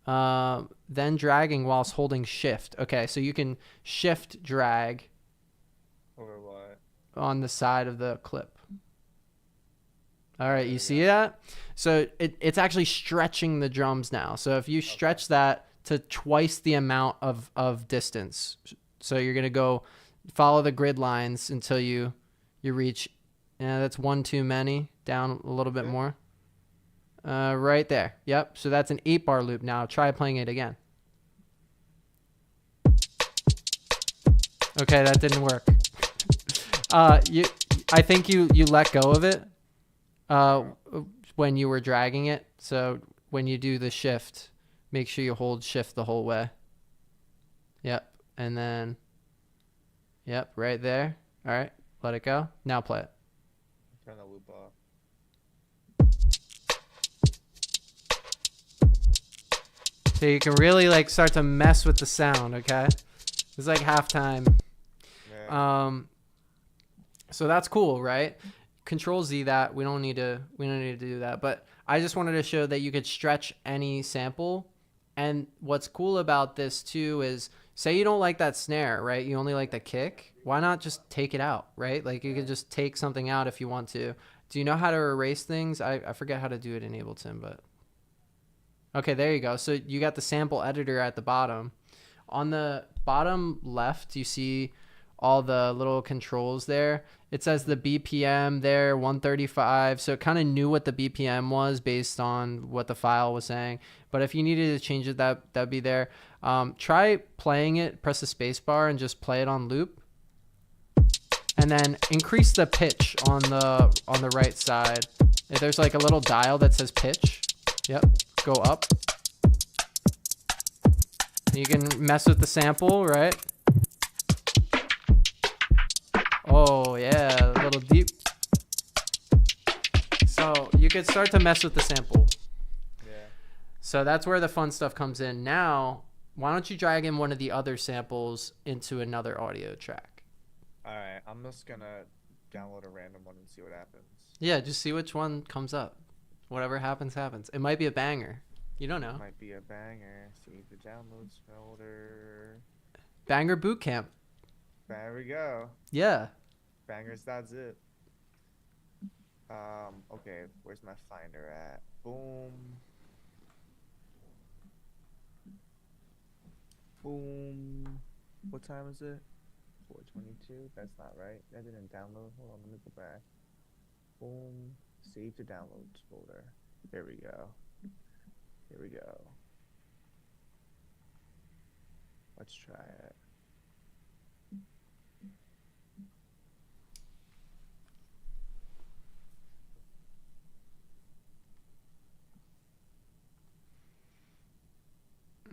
then dragging whilst holding shift. Okay, so you can shift drag Or what? on the side of the clip. All right, There you we see go. that? So it's actually stretching the drums now. So if you stretch that to twice the amount of distance, so you're gonna go follow the grid lines until you reach. Yeah, that's one too many. Down a little bit Yeah. more. Right there. Yep. So that's an 8-bar loop. Now try playing it again. Okay, that didn't work. I think you let go of it when you were dragging it. So when you do the shift, make sure you hold shift the whole way. Yep. And then, yep, right there. All right, let it go. Now play it. Turn the loop off. So you can really like start to mess with the sound, okay? It's like halftime. Yeah. So that's cool, right? Control Z that. We don't need to do that. But I just wanted to show that you could stretch any sample. And what's cool about this too is, say you don't like that snare, right? You only like the kick. Why not just take it out, right? Like you could just take something out if you want to. Do you know how to erase things? I forget how to do it in Ableton, but okay, there you go. So you got the sample editor at the bottom. On the bottom left, you see all the little controls there. It says the BPM there, 135. So it kind of knew what the BPM was based on what the file was saying. But if you needed to change it, that'd be there. Try playing it, press the space bar and just play it on loop. And then increase the pitch on the right side. If there's like a little dial that says pitch. Yep, go up. You can mess with the sample, right? Oh yeah, a little deep. So you could start to mess with the sample. Yeah. So that's where the fun stuff comes in. Now, why don't you drag in one of the other samples into another audio track? All right. I'm just gonna download a random one and see what happens. Yeah, just see which one comes up. Whatever happens, happens. It might be a banger. You don't know. Might be a banger. See the downloads folder. Banger Bootcamp. There we go. Yeah. Bangers.zip. Okay, where's my finder at? Boom. Boom. What time is it? 4:22. That's not right. That didn't download. Hold on, let me go back. Boom. Save to downloads folder. There we go. Here we go. Let's try it.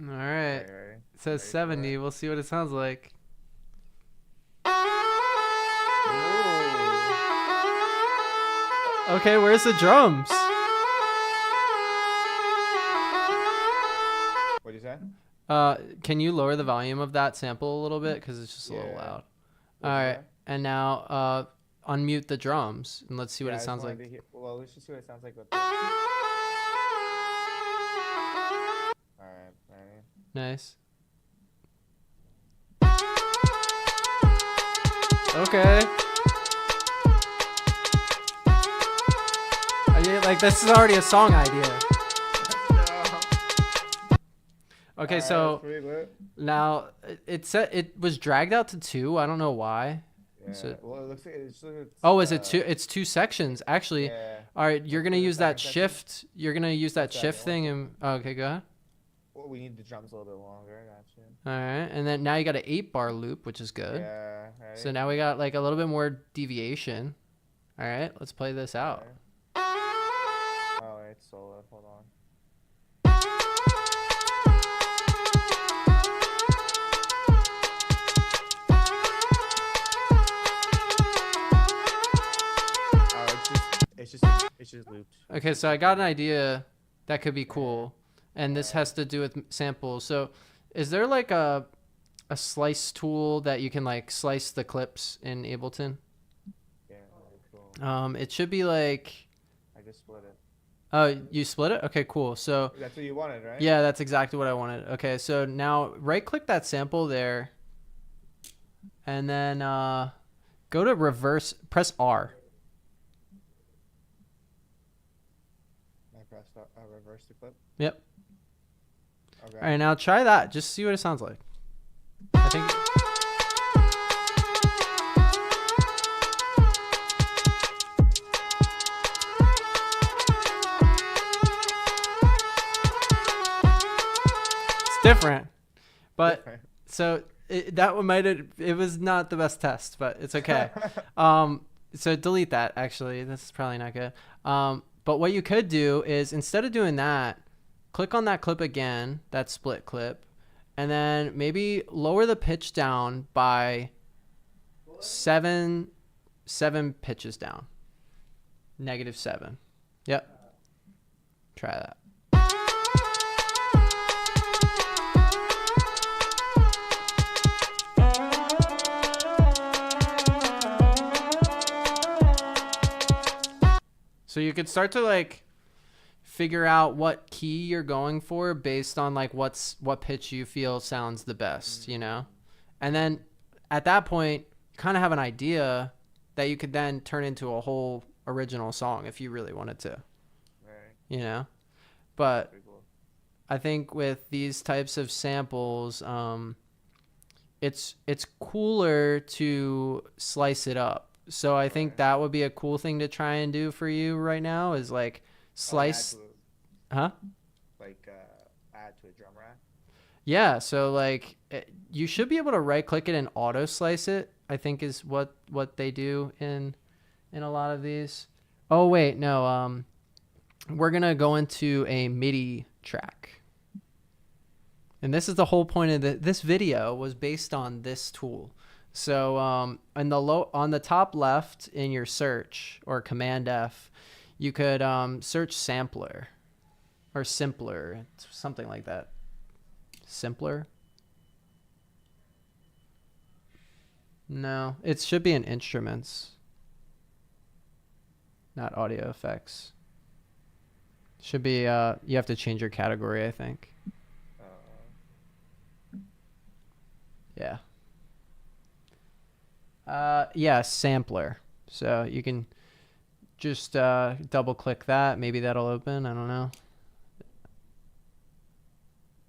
All right. Okay, ready? It says Ready for 70. it? We'll see what it sounds like. Ooh. Okay, where's the drums? What'd you say? Can you lower the volume of that sample a little bit? Because it's just a little Yeah. loud. What'd All you right. say? And now unmute the drums and let's see what Yeah, it I just sounds wanted like. to hear- well, let's just see what it sounds like with this. Alright, ready? Nice. Okay. Like, this is already a song idea. Okay, Alright, so that's pretty lit. now it said it was dragged out to 2. I don't know why. Yeah. So- Well, it looks like it's Oh, is it 2? It's 2 sections. Actually, Yeah. all right, you're going to do the use that second section. shift. You're going to use that What's that, shift the thing and okay, go ahead. Well, we need the drums a little bit longer. Gotcha. All right. And then now you got an 8-bar loop, which is good. Yeah. Ready? So now we got like a little bit more deviation. All right, let's play this out. Okay. Oh, it's solo. Hold on. Oh, it's just looped. Okay, so I got an idea that could be cool, and this has to do with samples. So, is there like a slice tool that you can like slice the clips in Ableton? Yeah, really cool. It should be like, I just split it. oh, you split it? Okay, cool. So, That's what you wanted, right? yeah, that's exactly what I wanted. Okay, so now right click that sample there, and then go to reverse, press R. I pressed reverse the clip. Yep. Okay. All right, now try that. Just see what it sounds like. I think. It's different, but Different. so that one might have. It was not the best test, but it's okay. So delete that. Actually, this is probably not good. But what you could do is instead of doing that, click on that clip again, that split clip, and then maybe lower the pitch down by seven pitches down. -7. Yep. Try that. So you could start to like figure out what key you're going for based on like what pitch you feel sounds the best, you know? And then at that point, you kind of have an idea that you could then turn into a whole original song if you really wanted to, Right. you know? But Pretty cool. I think with these types of samples, it's cooler to slice it up. So I think Right. that would be a cool thing to try and do for you right now is like slice, huh? Add to a drum rack. Yeah. So like you should be able to right click it and auto slice it. I think is what they do in a lot of these. Oh wait, no. We're gonna go into a MIDI track. And this is the whole point of this video was based on this tool. So on the top left in your search or Command F, you could search sampler or simpler, something like that. Simpler? No, it should be in instruments. not audio effects. Should be, you have to change your category, I think. Yeah. Yeah, sampler. So you can just double click that. Maybe that'll open. I don't know.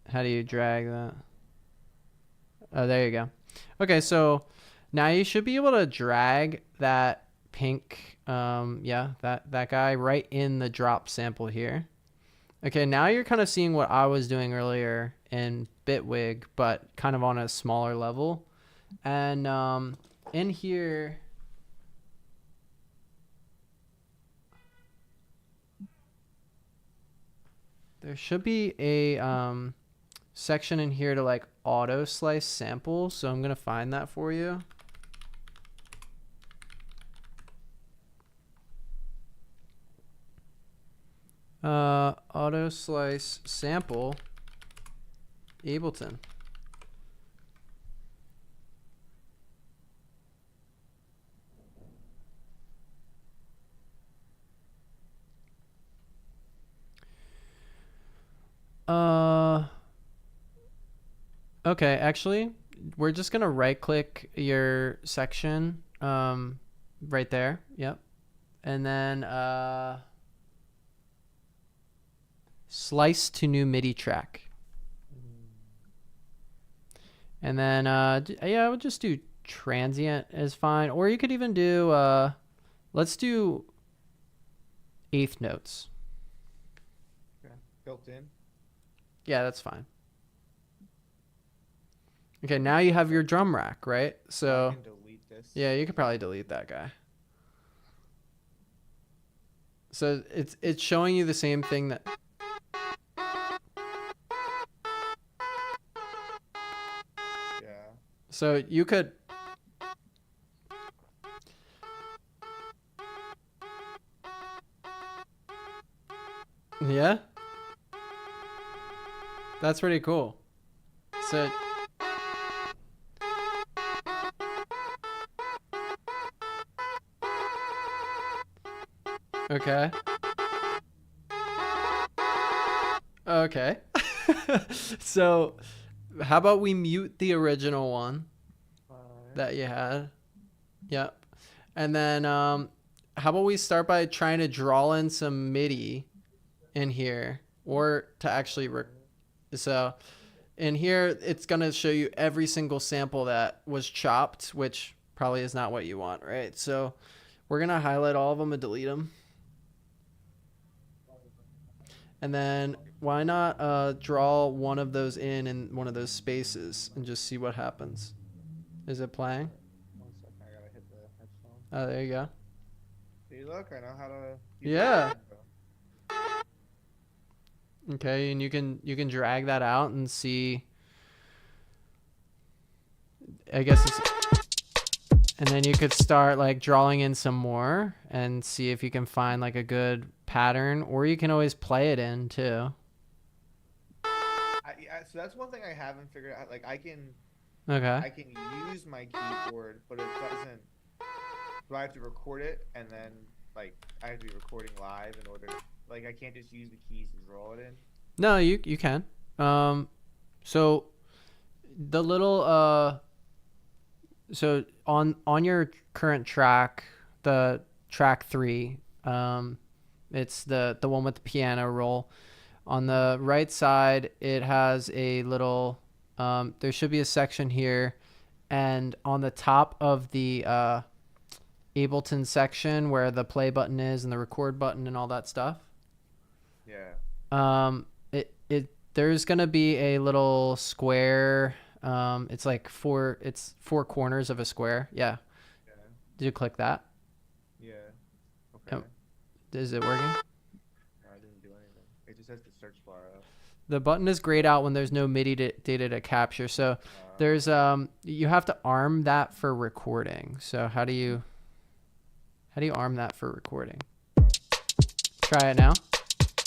How do you drag that? Oh, there you go. Okay, so now you should be able to drag that pink, that guy right in the drop sample here. Okay, now you're kind of seeing what I was doing earlier in Bitwig, but kind of on a smaller level. And in here, there should be a section in here to like auto slice sample. So I'm going to find that for you. Auto slice sample Ableton. Okay, actually, we're just gonna right click your section right there. Yep. And then slice to new MIDI track. And then yeah, I would just do transient is fine, or you could even do let's do eighth notes. Okay. Built in. Yeah, that's fine. Okay, now you have your drum rack, right? I So can delete this. yeah, you could probably delete that guy. So it's showing you the same thing that. Yeah. So you could. Yeah. That's pretty cool. So. Okay. Okay. So, how about we mute the original one that you had? Yep. And then, how about we start by trying to draw in some MIDI in here, or to actually, so in here, it's going to show you every single sample that was chopped, which probably is not what you want, right? So we're going to highlight all of them and delete them. And then why not draw one of those in one of those spaces and just see what happens. Is it playing? 1 second, I gotta hit the headphone. Oh, there you go. See, look, I know how to. Yeah. Okay, and you can drag that out and see. I guess it's, and then you could start like drawing in some more and see if you can find like a good pattern, or you can always play it in too. So that's one thing I haven't figured out. Like I can Okay. use my keyboard, but it doesn't. Do I have to record it and then like I have to be recording live in order? Like I can't just use the keys to draw it in. No, you can. So the little so on your current track, the track 3, it's the one with the piano roll. On the right side, it has a little there should be a section here, and on the top of the Ableton section where the play button is and the record button and all that stuff. Yeah. There's gonna be a little square. It's like four corners of a square. Yeah. Yeah. Did you click that? Yeah. Okay. Oh. Is it working? No, I didn't do anything. It just has the search bar up. The button is grayed out when there's no MIDI data to capture. So there's you have to arm that for recording. So how do you arm that for recording? Try it now.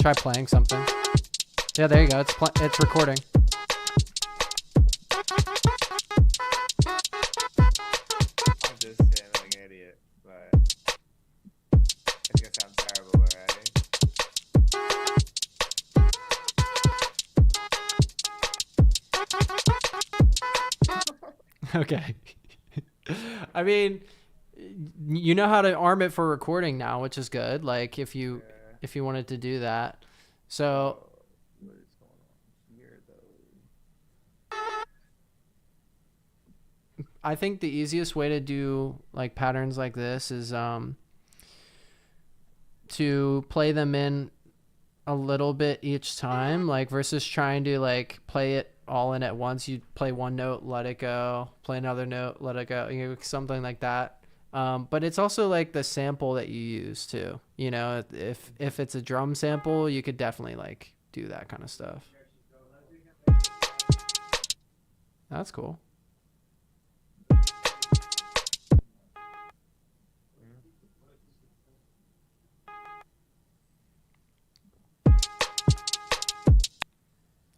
Try playing something. Yeah, there you go. It's recording. I'm just saying like an idiot, but I think I sound Okay. I mean, you know how to arm it for recording now, which is good. Like Yeah. if you wanted to do that. So Oh, what is going on here though? I think the easiest way to do like patterns like this is to play them in a little bit each time, like versus trying to like play it all in at once. You play one note, let it go, play another note, let it go, something like that. But it's also like the sample that you use too. You know, if it's a drum sample, you could definitely like do that kind of stuff. That's cool.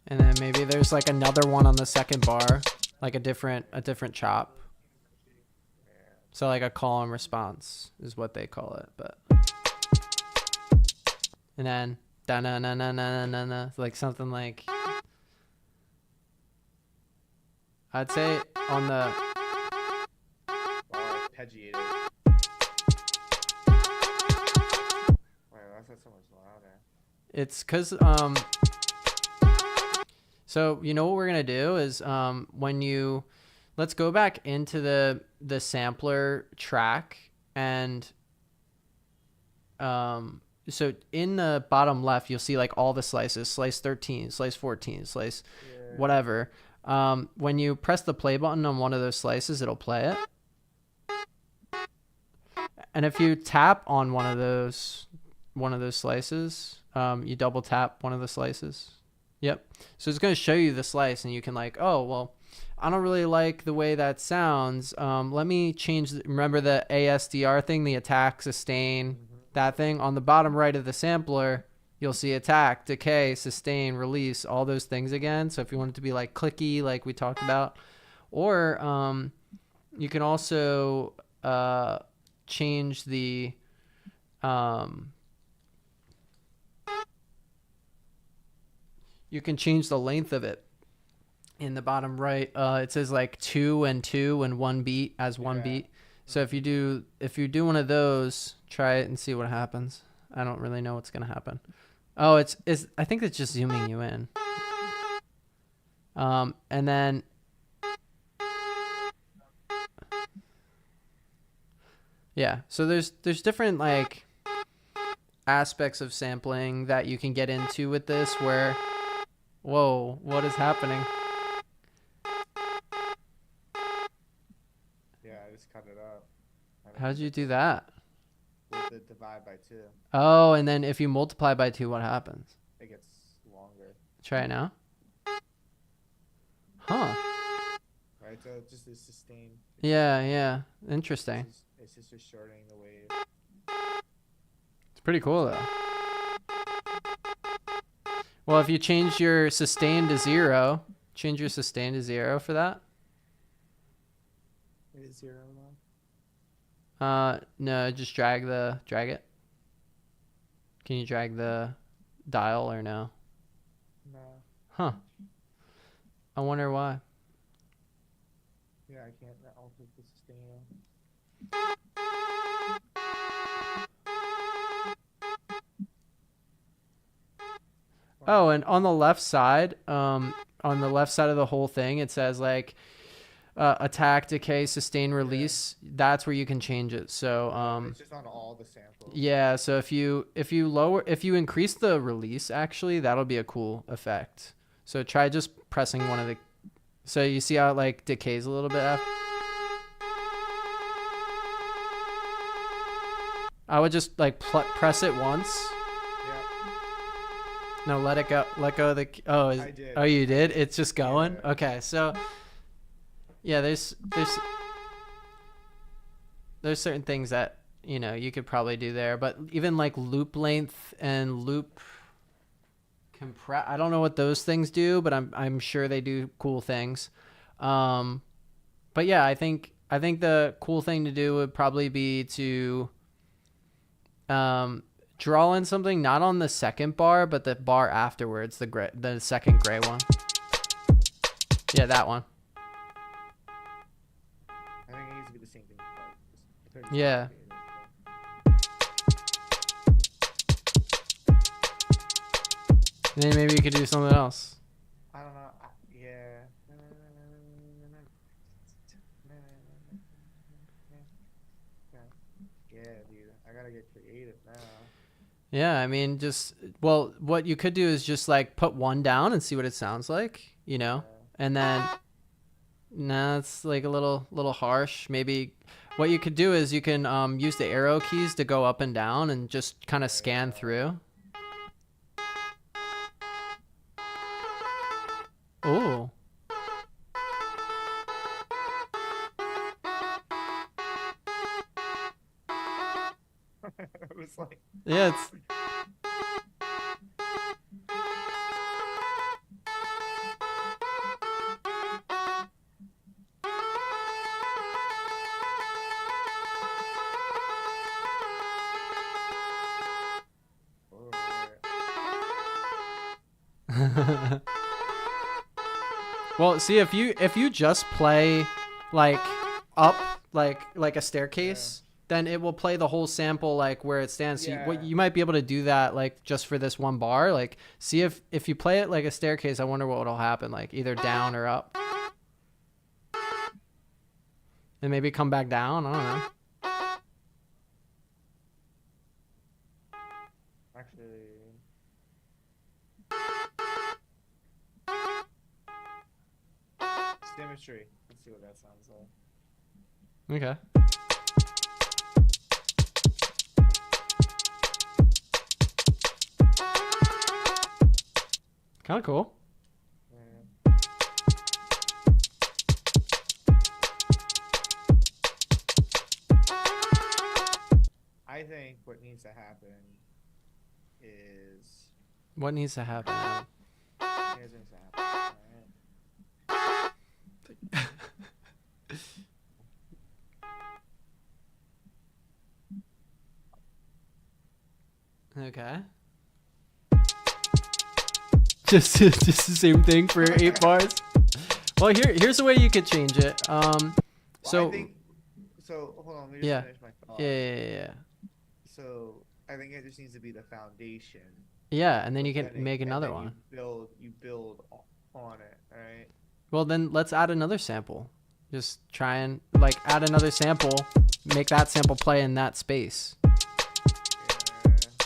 And then maybe there's like another one on the second bar, like a different chop. So like a call and response is what they call it, but and then da na na na na na na, like something like I'd say on the Arpeggiated. Wow, that's not so much louder. it's cuz so you know what we're going to do is when you let's go back into the sampler track and so in the bottom left you'll see like all the slices, slice 13, slice 14, slice whatever. When you press the play button on one of those slices, it'll play it. And if you tap on one of those slices, you double tap one of the slices. Yep. So it's going to show you the slice and you can like, oh, well, I don't really like the way that sounds. Let me change. Remember the ASDR thing, the attack, sustain, that thing on the bottom right of the sampler. You'll see attack, decay, sustain, release, all those things again. So if you want it to be like clicky, like we talked about, or you can also change the you can change the length of it in the bottom right. It says like 2 and 2 and 1 beat as one beat. So if you do one of those, try it and see what happens. I don't really know what's gonna happen. Oh, it's I think it's just zooming you in. And then yeah, so there's different like aspects of sampling that you can get into with this where whoa, what is happening? Yeah, I just cut it up. How did you do that? With the divide by 2, Oh, and then if you multiply by 2, what happens? it gets longer. Try it now. Huh. Right, so it just is sustained. Yeah. Interesting. It's just shortening the wave. It's pretty cool though. Well, if you change your sustain to 0, for that. It is 0 now. No, just drag it. Can you drag the dial or no? No. Huh. I wonder why. Yeah, I can't. I'll put the sustain on. Oh, and on the left side of the whole thing, it says like attack, decay, sustain, release. That's where you can change it. So It's just on all the samples. yeah, so if you increase the release, actually, that'll be a cool effect. So try just pressing one of the so you see how it like decays a little bit after? I would just like press it once. Yeah. No, let it go. Let go of the. I did. Oh, you did. It's just going. Yeah. Okay, so yeah, there's certain things that you could probably do there, but even like loop length and loop compress. I don't know what those things do, but I'm sure they do cool things. But yeah, I think the cool thing to do would probably be to draw in something not on the second bar, but the bar afterwards, the second gray one. Yeah, that one. pretty Yeah. complicated, And then maybe you could do something else. but I don't know. Yeah. Yeah, dude. I gotta get creative now. Yeah, I mean, just well, what you could do is just like put one down and see what it sounds like, you know, and then nah, it's like a little harsh. Maybe what you could do is you can use the arrow keys to go up and down and just kind of scan through. Oh, It was like, yeah, it's oh, well, see if you just play like up like a staircase, then it will play the whole sample like where it stands. So what Yeah. you might be able to do that like just for this one bar. Like see if you play it like a staircase, I wonder what will happen, like either down or up. And maybe come back down. I don't know. actually. Symmetry. Let's see what that sounds like. Okay. Kind of cool. Yeah. I think what needs to happen is What needs to happen, Adam? here's what needs to happen. Okay. Just the same thing for 8 bars. Well, here's a way you could change it. So I think, so hold on, let me just Yeah. finish my thought. yeah. So I think it just needs to be the foundation. Yeah, and then you Then can make and another then one. You build on it, right? Well, then let's add another sample. Just try and like add another sample, make that sample play in that space. Yeah.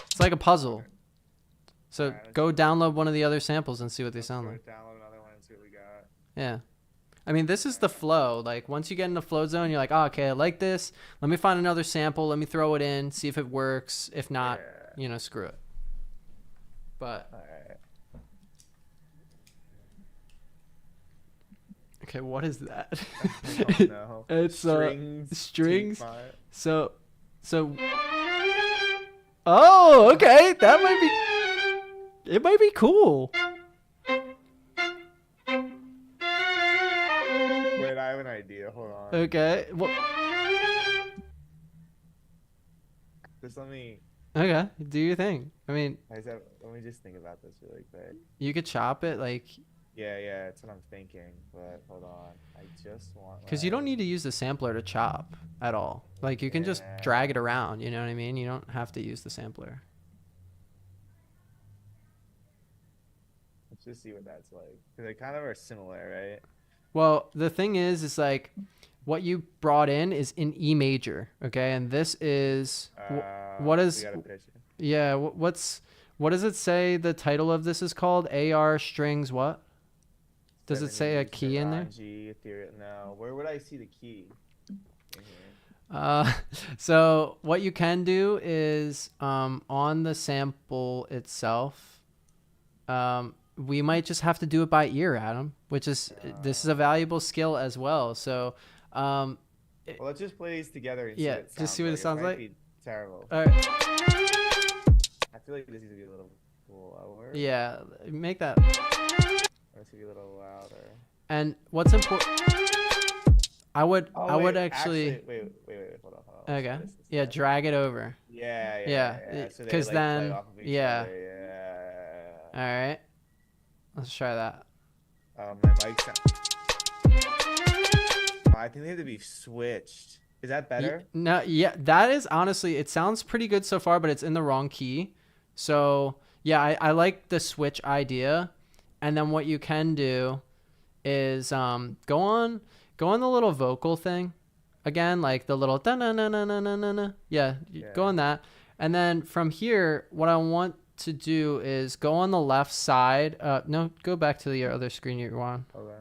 It's like a puzzle. So Alright, let's go download one of the other samples and see what they sound Go like. download another one and see what we got. Yeah. I mean, this is the flow. Like once you get in the flow zone, you're like, oh, okay, I like this. Let me find another sample. Let me throw it in, see if it works. If not, screw it. But Alright. okay, what is that? I don't know. It's strings. strings. Team five. So oh, okay, that might be. It might be cool. Wait, I have an idea. Hold on. Okay. Well, Just let me. okay, do your thing. I mean, Let me just think about this really quick. you could chop it like, Yeah, that's what I'm thinking. But hold on. I just want. because you don't need to use the sampler to chop at all. Like you can just Yeah. drag it around. You know what I mean? You don't have to use the sampler. Let's just see what that's like. Because they kind of are similar, right? Well, the thing is like, what you brought in is in E major, okay, and this is what We is got a picture. yeah. What does it say? The title of this is called AR strings. What does it say? A key in there? G, ethereal. No. Where would I see the key? In here. So what you can do is on the sample itself, we might just have to do it by ear, Adam, which is this is a valuable skill as well. So Well, let's just play these together and Yeah, see what it just see what it sounds might like. be terrible. all right, I feel like this needs to be a little lower. yeah, make that. Or it should be a little louder. And what's important, I would Wait, actually wait, hold on. Let's okay, do this yeah, instead. drag it over. Yeah. So they, 'cause like, play then- off of each yeah. other, Yeah. All right, let's try that. My mic's not. Oh, I think they have to be switched. Is that better? No, yeah, that is honestly, it sounds pretty good so far, but it's in the wrong key. So yeah, I like the switch idea. And then what you can do is go on the little vocal thing again, like the little da na na na na na na. Yeah, go Yeah. on that. And then from here, what I want to do is go on the left side. No, go back to the other screen you're on. Okay.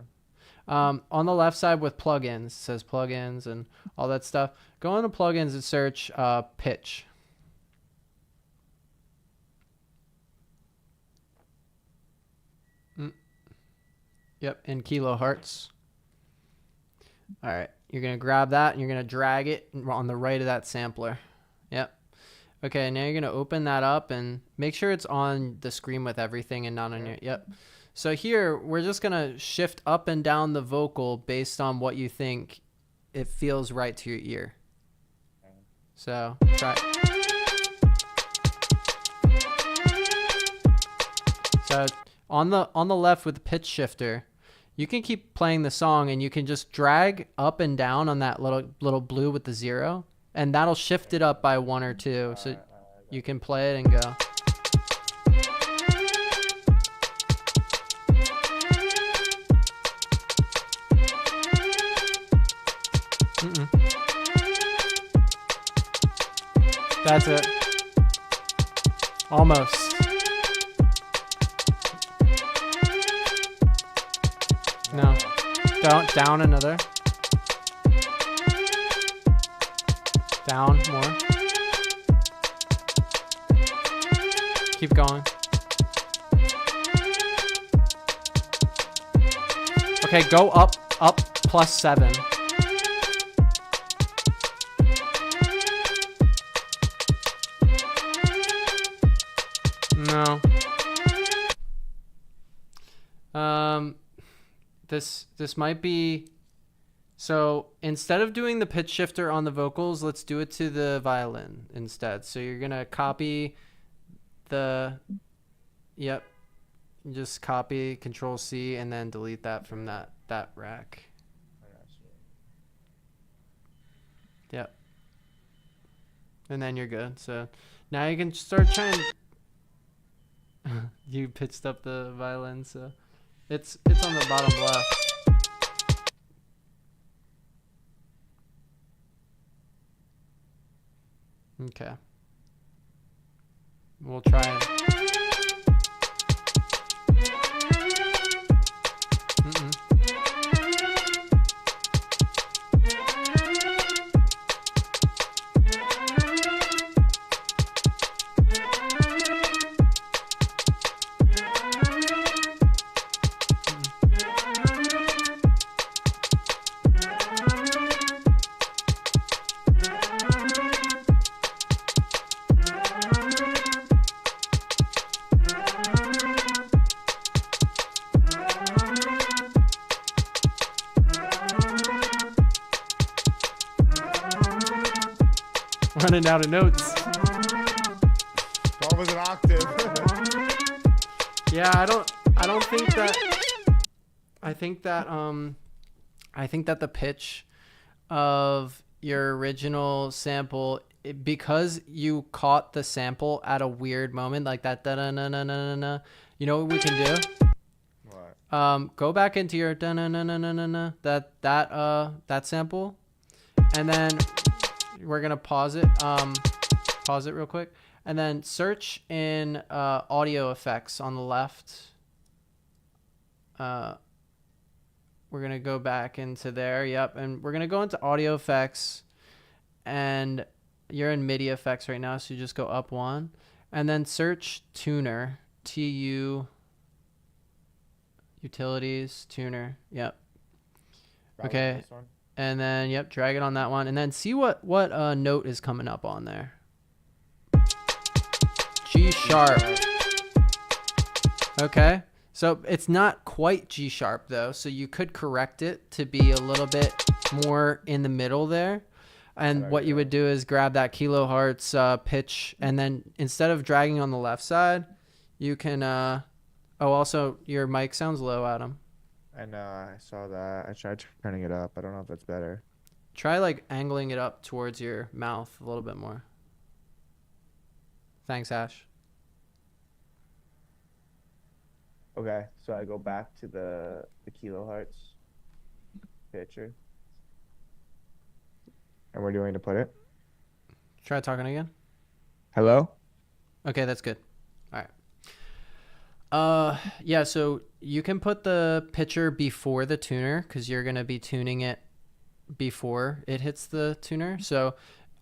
On the left side with plugins, it says plugins and all that stuff. Go into plugins and search pitch. Yep, in kilohertz. All right, you're going to grab that and you're going to drag it on the right of that sampler. Yep. Okay, now you're going to open that up and make sure it's on the screen with everything and not on your... Yep. So here, we're just going to shift up and down the vocal based on what you think it feels right to your ear. So, try. So, on the left with the pitch shifter, you can keep playing the song and you can just drag up and down on that little blue with the 0, and that'll shift it up by 1 or 2. So you can play it and go. That's it. Almost. No. Down another. Down more. Keep going. Okay, go up +7. No. This might be, so instead of doing the pitch shifter on the vocals, let's do it to the violin instead. So you're gonna copy yep, just copy Control C and then delete that from that rack. Yep. And then you're good. So now you can start trying. You pitched up the violin, so it's on the bottom left. Okay. We'll try it. Running out of notes. What was an octave? Yeah, I don't think that. I think that the pitch of your original sample, because you caught the sample at a weird moment, like that da na na na na na. You know what we can do? What? Go back into your da na na na na na na, that sample, and then we're gonna pause it real quick, and then search in audio effects on the left. We're gonna go back into there. Yep, and we're gonna go into audio effects, and you're in MIDI effects right now, so you just go up 1, and then search tuner, utilities tuner. Yep. Okay. This one? And then, yep, drag it on that one. And then see what note is coming up on there. G sharp. Okay. So it's not quite G sharp, though. So you could correct it to be a little bit more in the middle there. And what you would do is grab that kilohertz pitch. And then instead of dragging on the left side, you can... also, your mic sounds low, Adam. I know, I saw that. I tried turning it up. I don't know if that's better. Try like angling it up towards your mouth a little bit more. Thanks, Ash. Okay, so I go back to the kilohertz picture. And where do you want me to put it? Try talking again. Hello? Okay, that's good. All right. Yeah, so you can put the pitcher before the tuner because you're going to be tuning it before it hits the tuner. So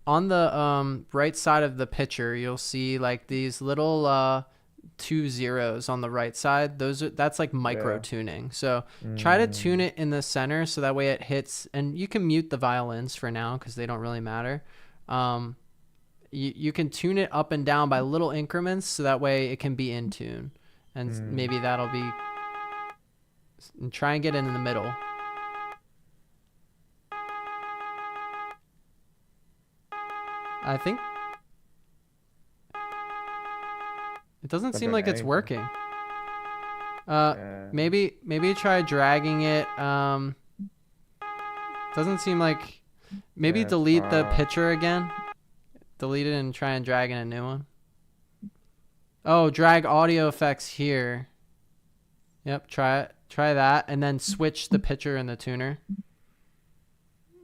on the right side of the pitcher, you'll see like these little 2 zeros on the right side. That's like micro tuning. So try to tune it in the center so that way it hits, and you can mute the violins for now because they don't really matter. You can tune it up and down by little increments so that way it can be in tune, and maybe that'll be, and try and get it in the middle. I think it doesn't seem like it's working. Maybe try dragging it. Doesn't seem like, maybe delete the picture again. Delete it and try and drag in a new one. Oh, drag audio effects here. Yep, try it. Try that and then switch the pitcher and the tuner.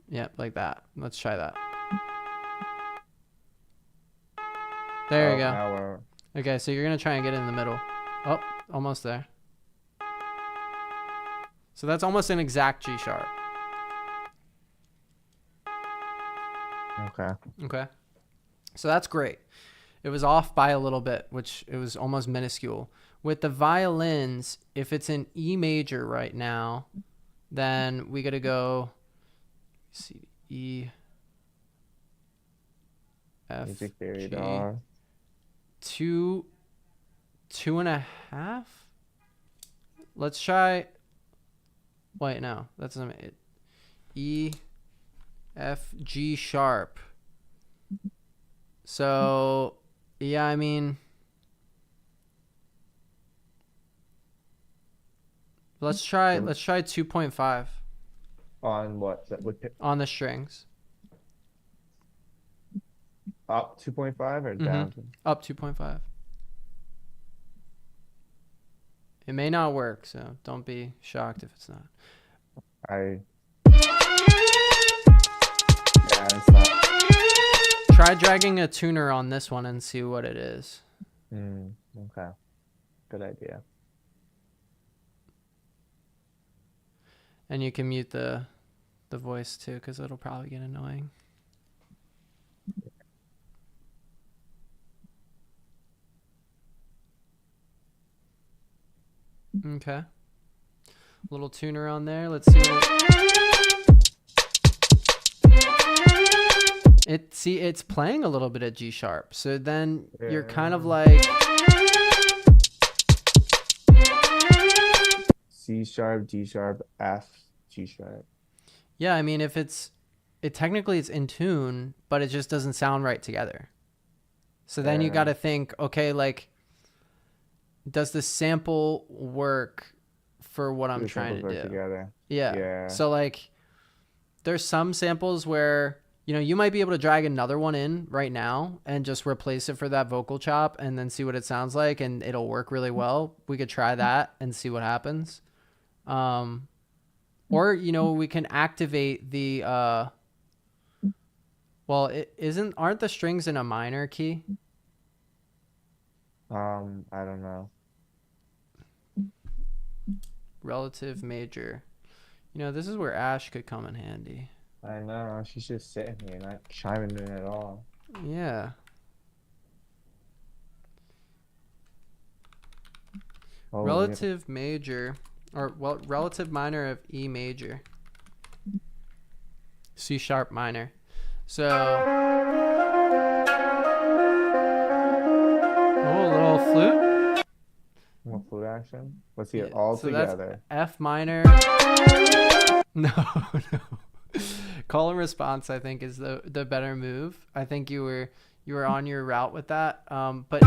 Yep, like that. Let's try that. There you go. Okay, so you're going to try and get it in the middle. Oh, almost there. So that's almost an exact G sharp. Okay. So that's great. It was off by a little bit, which it was almost minuscule. With the violins, if it's in E major right now, then we got to go C, E, F, G. 2.5. Let's try. Wait, no, that's not it. E, F, G sharp. So, yeah, I mean, let's try 2.5 On what? on the strings. Up 2.5 or down? Up 2.5. It may not work, so don't be shocked if it's not. It's not. Try dragging a tuner on this one and see what it is. Okay. Good idea. And you can mute the voice too, because it'll probably get annoying. Okay. Little tuner on there. Let's see it's playing a little bit of G sharp. So then you're kind of like C sharp, G sharp, F, G sharp. Yeah, I mean if technically it's in tune, but it just doesn't sound right together. So then you got to think, okay, like, does the sample work for what I'm trying to do? Together. Yeah. So like there's some samples where, you might be able to drag another one in right now and just replace it for that vocal chop and then see what it sounds like, and it'll work really well. We could try that and see what happens. Or, we can activate the, aren't the strings in a minor key? I don't know. Relative major. This is where Ash could come in handy. I know. She's just sitting here, not chiming in at all. Yeah. Relative major, relative minor of E major. C sharp minor. So. Oh, a little flute. More flute action. Let's see it all together. That's F minor. No. Call and response, I think, is the better move. I think you were on your route with that. But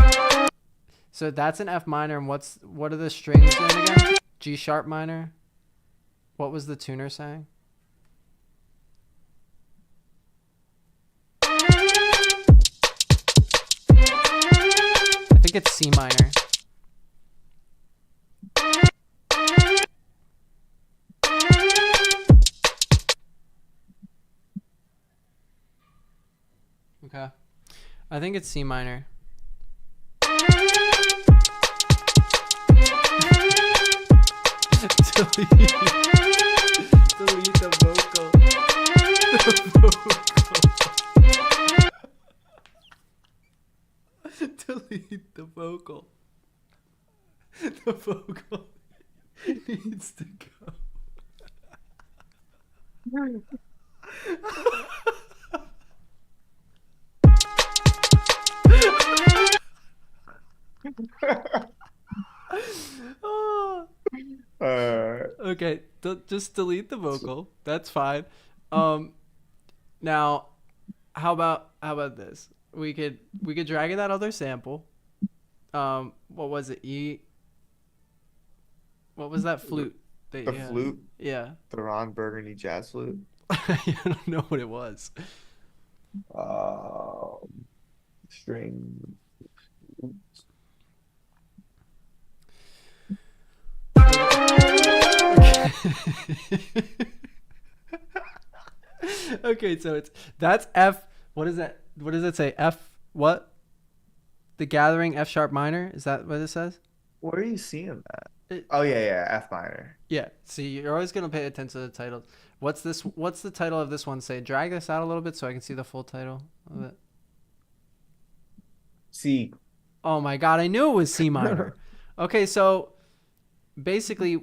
so that's an F minor, and what are the strings in again? G sharp minor. What was the tuner saying? think it's C minor. Okay. I think it's C minor. Delete the vocal. Delete the vocal. The vocal needs to go. Oh. Okay, just delete the vocal. That's fine. Now, how about this? We could drag in that other sample. What was it? What was that flute? That The you had? flute, Yeah. the Ron Burgundy jazz flute. I don't know what it was. String. Okay, so that's F. What is that? What does it say? F what? The Gathering F sharp minor? Is that what it says? Where are you seeing that? It- Oh yeah, F minor. Yeah. See, you're always gonna pay attention to the titles. What's this? What's the title of this one? Say, drag this out a little bit so I can see the full title of it. C. Oh my God, I knew it was C minor. Okay, so basically,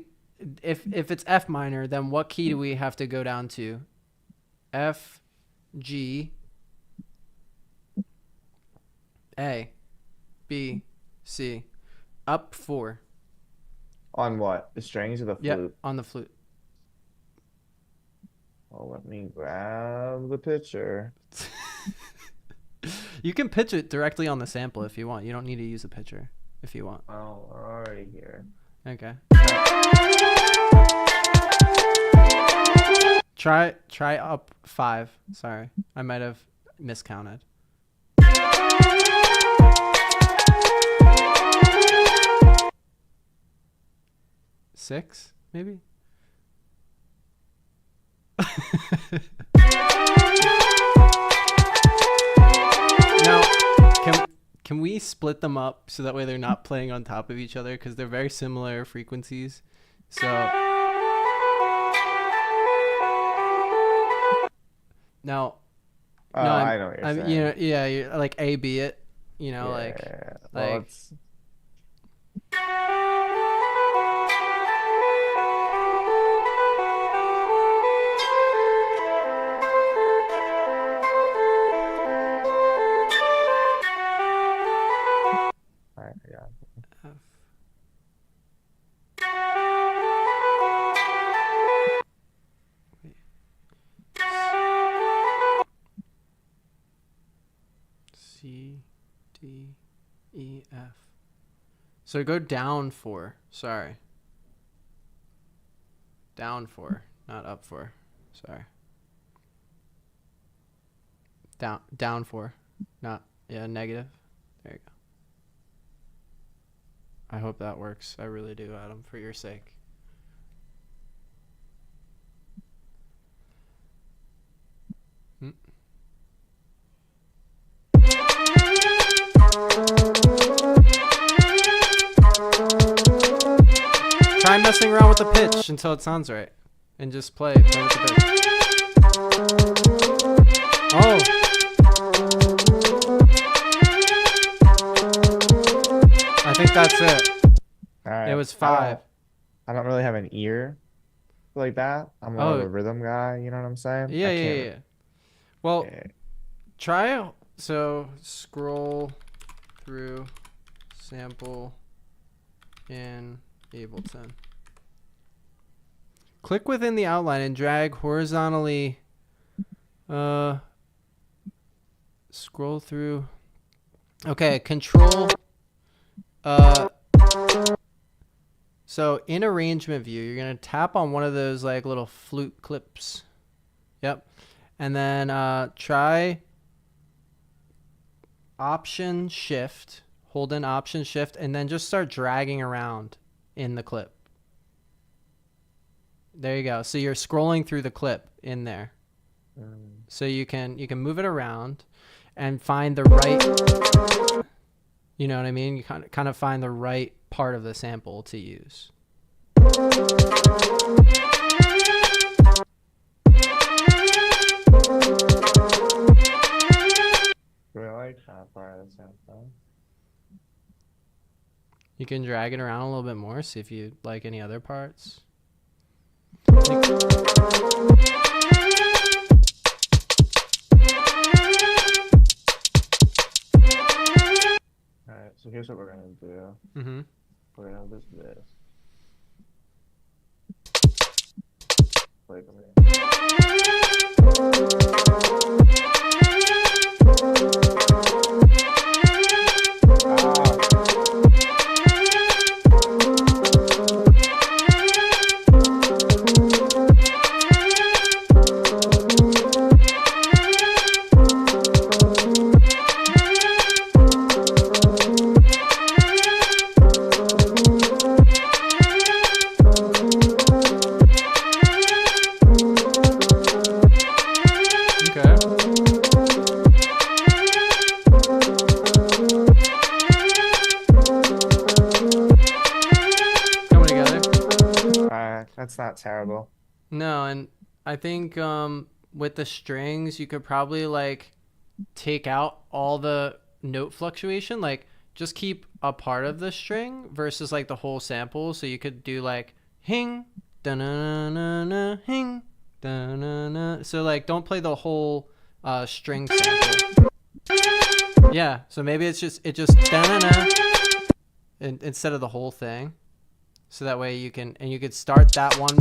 if it's F minor, then what key do we have to go down to? F, G, A, B, C, up 4. On what? The strings or the Yep, flute? on the flute. Oh, let me grab the picture. You can pitch it directly on the sample if you want. You don't need to use a pitcher if you want. Oh, we're already here. Okay. Try up 5. Sorry, I might have miscounted. 6, maybe. Now, can we split them up so that way they're not playing on top of each other because they're very similar frequencies? So now, Oh, no, I know what you're saying. you know, yeah, you like A B it, you know, Yeah. like Well, it's Alright, yeah. F. C, D, E, F. So go down 4. Sorry. Down 4, not up 4. Sorry. Down 4. Not, yeah, negative. There you go. I hope that works. I really do, Adam, for your sake. Try messing around with the pitch until it sounds right. And just play with the pitch. Oh. I think that's it. All right. It was 5. I don't really have an ear like that. I'm more of Oh. a rhythm guy, you know what I'm saying? Yeah, I yeah, can't- yeah. Well, yeah. try, so scroll through sample in Ableton. Click within the outline and drag horizontally. Scroll through. Okay, control. So in arrangement view, you're gonna tap on one of those like little flute clips. Yep. And then try Option Shift, hold in Option Shift, and then just start dragging around in the clip. There you go. So you're scrolling through the clip in there. So you can move it around and find the right, you know what I mean? You kind of find the right part of the sample to use. Do I like that part of the sample? You can drag it around a little bit more, see if you like any other parts. Alright, so here's what we're gonna do. Mm-hmm. We're gonna do this. Wait a minute. That's not terrible. No, and I think with the strings, you could probably like take out all the note fluctuation, like just keep a part of the string versus like the whole sample. So you could do like hing, da-na-na-na, hing, da-na-na. So like don't play the whole string sample. Yeah, so maybe it just da-na-na instead of the whole thing. So that way you could start that one.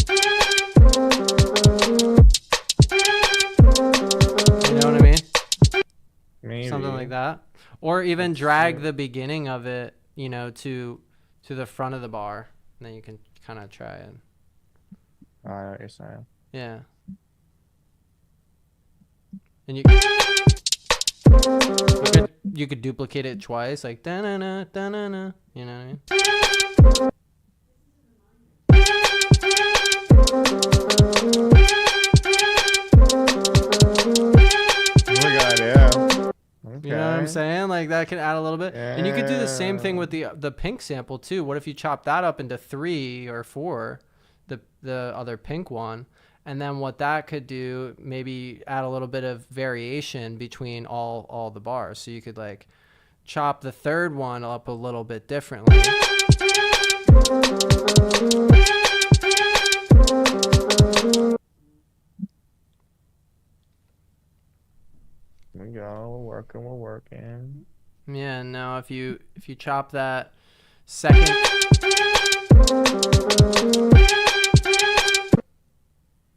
You know what I mean? Maybe. Something like that. Or even drag the beginning of it, you know, to the front of the bar. And then you can kind of try it. Oh, I know what you're saying. Yeah. And you could duplicate it twice, like da-na-na, da-na-na. You know what I mean? Okay. You know what I'm saying? Like that can add a little bit. Yeah. And you could do the same thing with the pink sample too. What if you chop that up into 3 or 4, the other pink one, and then what that could do, maybe add a little bit of variation between all the bars. So you could like chop the third one up a little bit differently. Here we go. We're working. Yeah, now if you chop that second,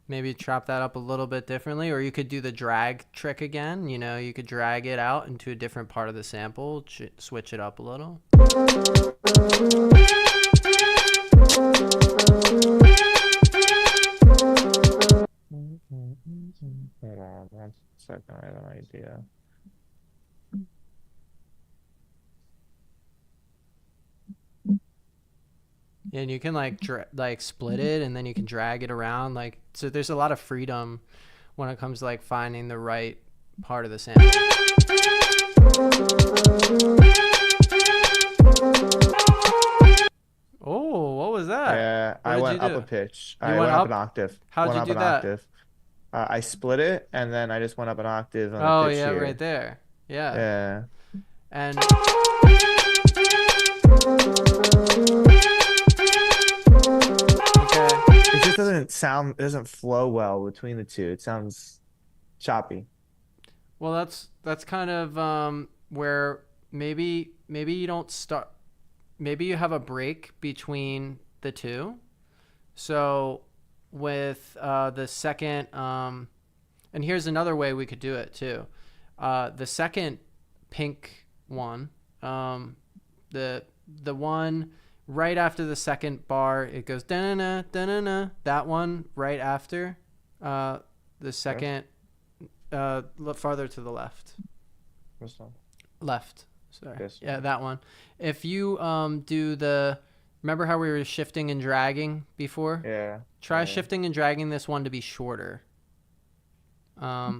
maybe chop that up a little bit differently, or you could do the drag trick again. You know, you could drag it out into a different part of the sample, switch it up a little. Hold on 1 second, I have an idea. And you can like split it, and then you can drag it around. Like, so there's a lot of freedom when it comes to like finding the right part of the sample. Oh, what was that? Yeah, I went up a pitch. I went went up up? an octave. How'd you do that? Octave. I split it, and then I just went up an octave on Oh the pitch yeah, here. right there. Yeah. Yeah. And It just it doesn't flow well between the two. It sounds choppy. well, that's kind of where maybe you don't start. Maybe you have a break between the two. So with the second, and here's another way we could do it too. The second pink one, the one right after the second bar, it goes da-na-na, da-na-na. That one right after the second, farther to the left. This one. Left. Sorry. This Yeah, one. that one. If you do remember how we were shifting and dragging before? Yeah. Try yeah. shifting and dragging this one to be shorter. I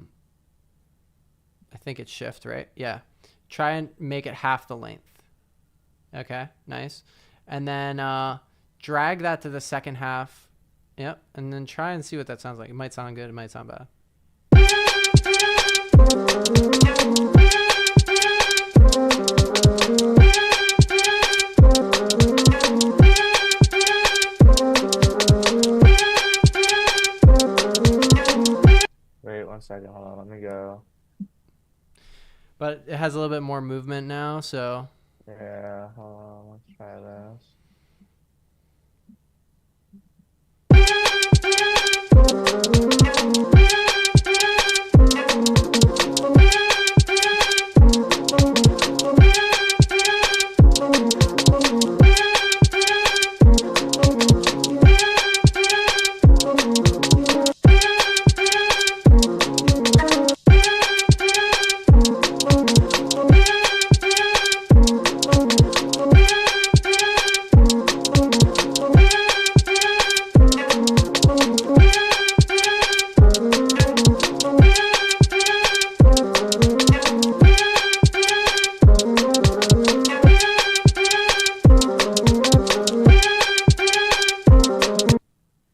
think it's shift, right? Yeah. Try and make it half the length. Okay, nice. And then drag that to the second half. Yep. And then try and see what that sounds like. It might sound good. It might sound bad. Wait 1 second. Hold on. Let me go. But it has a little bit more movement now, so Yeah. Hold on. Let's try this.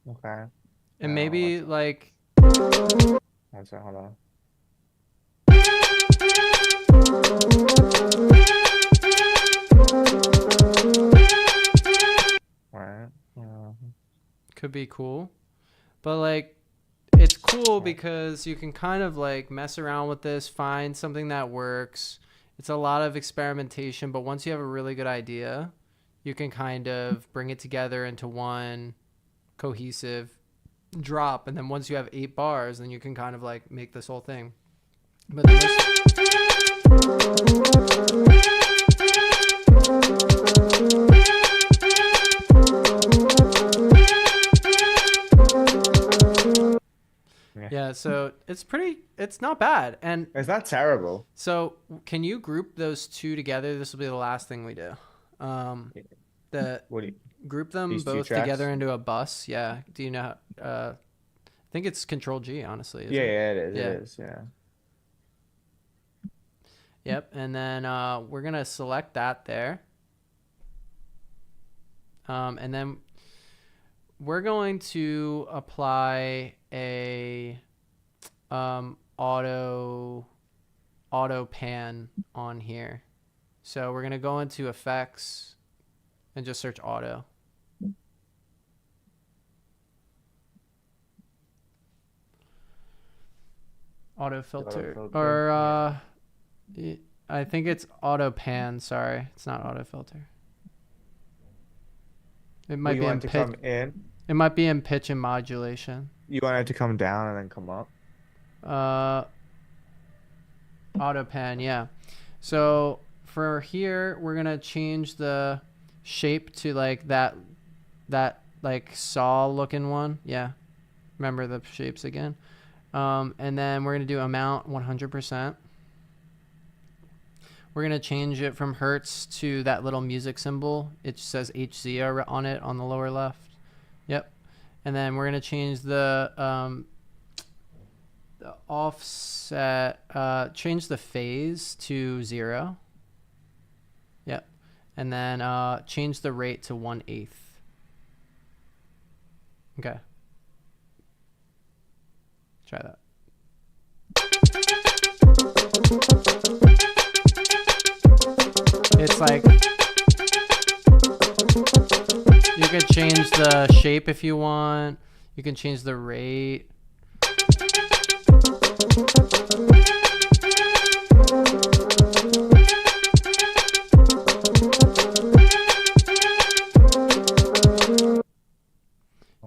Okay. and maybe like 1 second. Hold on. Right. could be cool. But like it's cool because you can kind of like mess around with this, find something that works. It's a lot of experimentation, but once you have a really good idea, you can kind of bring it together into one cohesive drop, and then once you have 8 bars, then you can kind of like make this whole thing. But yeah, so it's not bad. And It's not terrible. so can you group those two together? This will be the last thing we do. What do you? Group them These two both tracks? together into a bus. Yeah. Do you know? I think it's Control G, honestly. Isn't Yeah, it? yeah, it is. Yeah. It is. Yeah. Yep. And then we're gonna select that there. And then we're going to apply a auto pan on here. So we're gonna go into effects and just search auto. Auto filter. filter, Or I think it's auto pan. Sorry, it's not auto filter. It might You be in want it to pitch. come in. It might be in pitch and modulation. You want it to come down and then come up. Auto pan, yeah. So for here, we're gonna change the shape to like that like saw looking one. Yeah, remember the shapes again. And then we're gonna do amount 100%. We're gonna change it from hertz to that little music symbol. It says HZ on it on the lower left. Yep. And then we're gonna change the offset, change the phase to 0. Yep. And then change the rate to 1/8. Okay. Try that. It's like you can change the shape if you want. You can change the rate.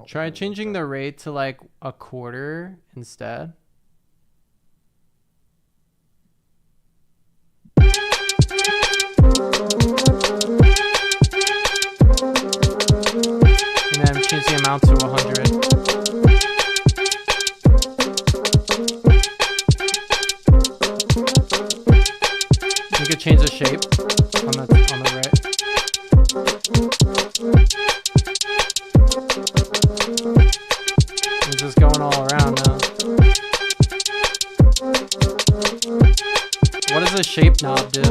Try changing the rate to like a quarter instead. And then change the amount to 100. You could change the shape. shape knob do?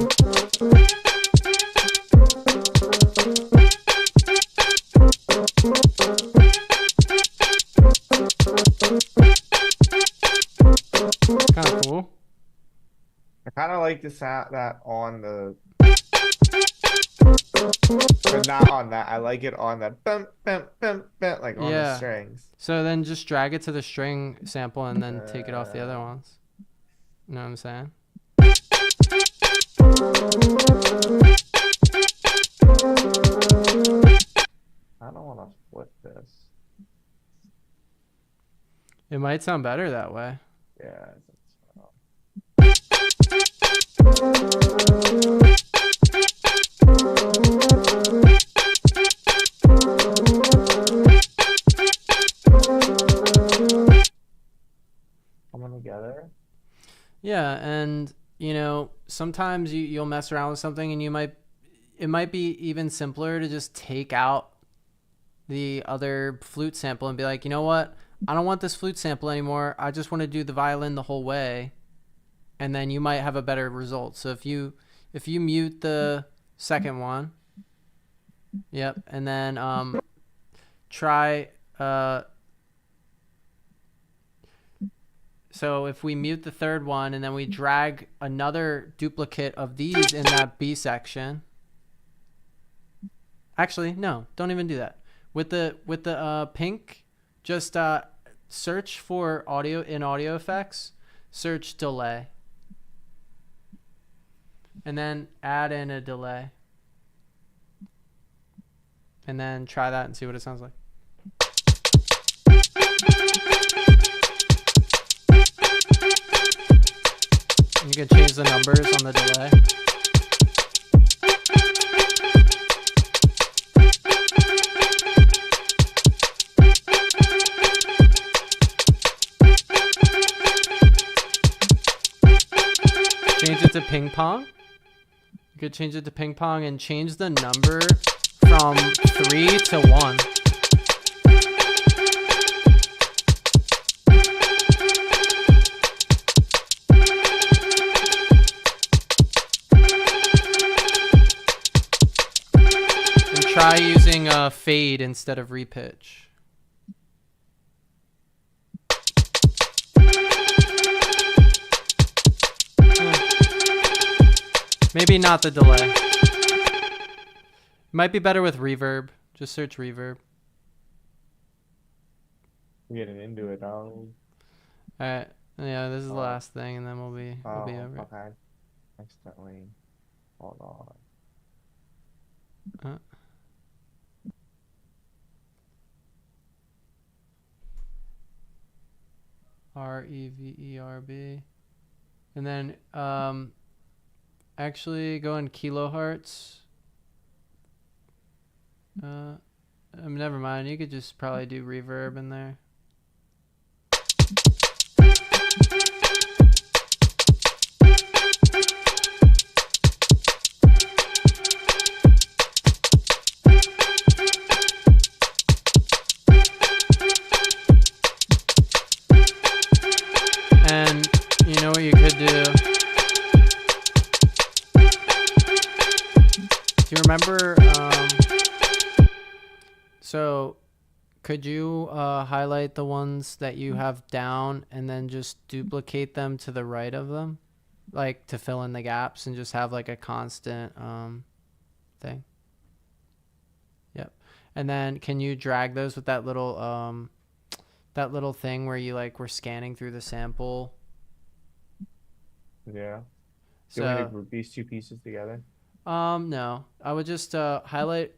Kind of cool. I kind of like the sound that on the, but not on that. I like it on the bump, bump, bump, bump, like on the Yeah. strings. So then just drag it to the string sample and then take it off the other ones. You know what I'm saying? I don't want to flip this. It might sound better that way. Yeah. I think so. Coming together. Yeah, and you know, sometimes you'll mess around with something and it might be even simpler to just take out the other flute sample and be like, you know what? I don't want this flute sample anymore. I just want to do the violin the whole way. And then you might have a better result. So if you mute the second one, yep, and then try so if we mute the third one and then we drag another duplicate of these in that B section. Actually, no, don't even do that. With the pink, just search for audio in audio effects, search delay. And then add in a delay. And then try that and see what it sounds like. You can change the numbers on the delay. Change it to ping pong. You could change it to ping pong and change the number from 3 to 1. And try using a fade instead of repitch. Maybe not the delay. Might be better with reverb. Just search reverb. We're getting into it, dog. All right. Yeah, this is the last thing, and then we'll be over. Okay. Accidentally. Hold on. Reverb. And then actually go in kilohertz. Never mind. You could just probably do reverb in there. And you know what you could do? Do you remember? So could you highlight the ones that you have down and then just duplicate them to the right of them? Like to fill in the gaps and just have like a constant thing. Yep. And then can you drag those with that little thing where you like were scanning through the sample? Yeah. So Do you want me to group these two pieces together? no, I would just highlight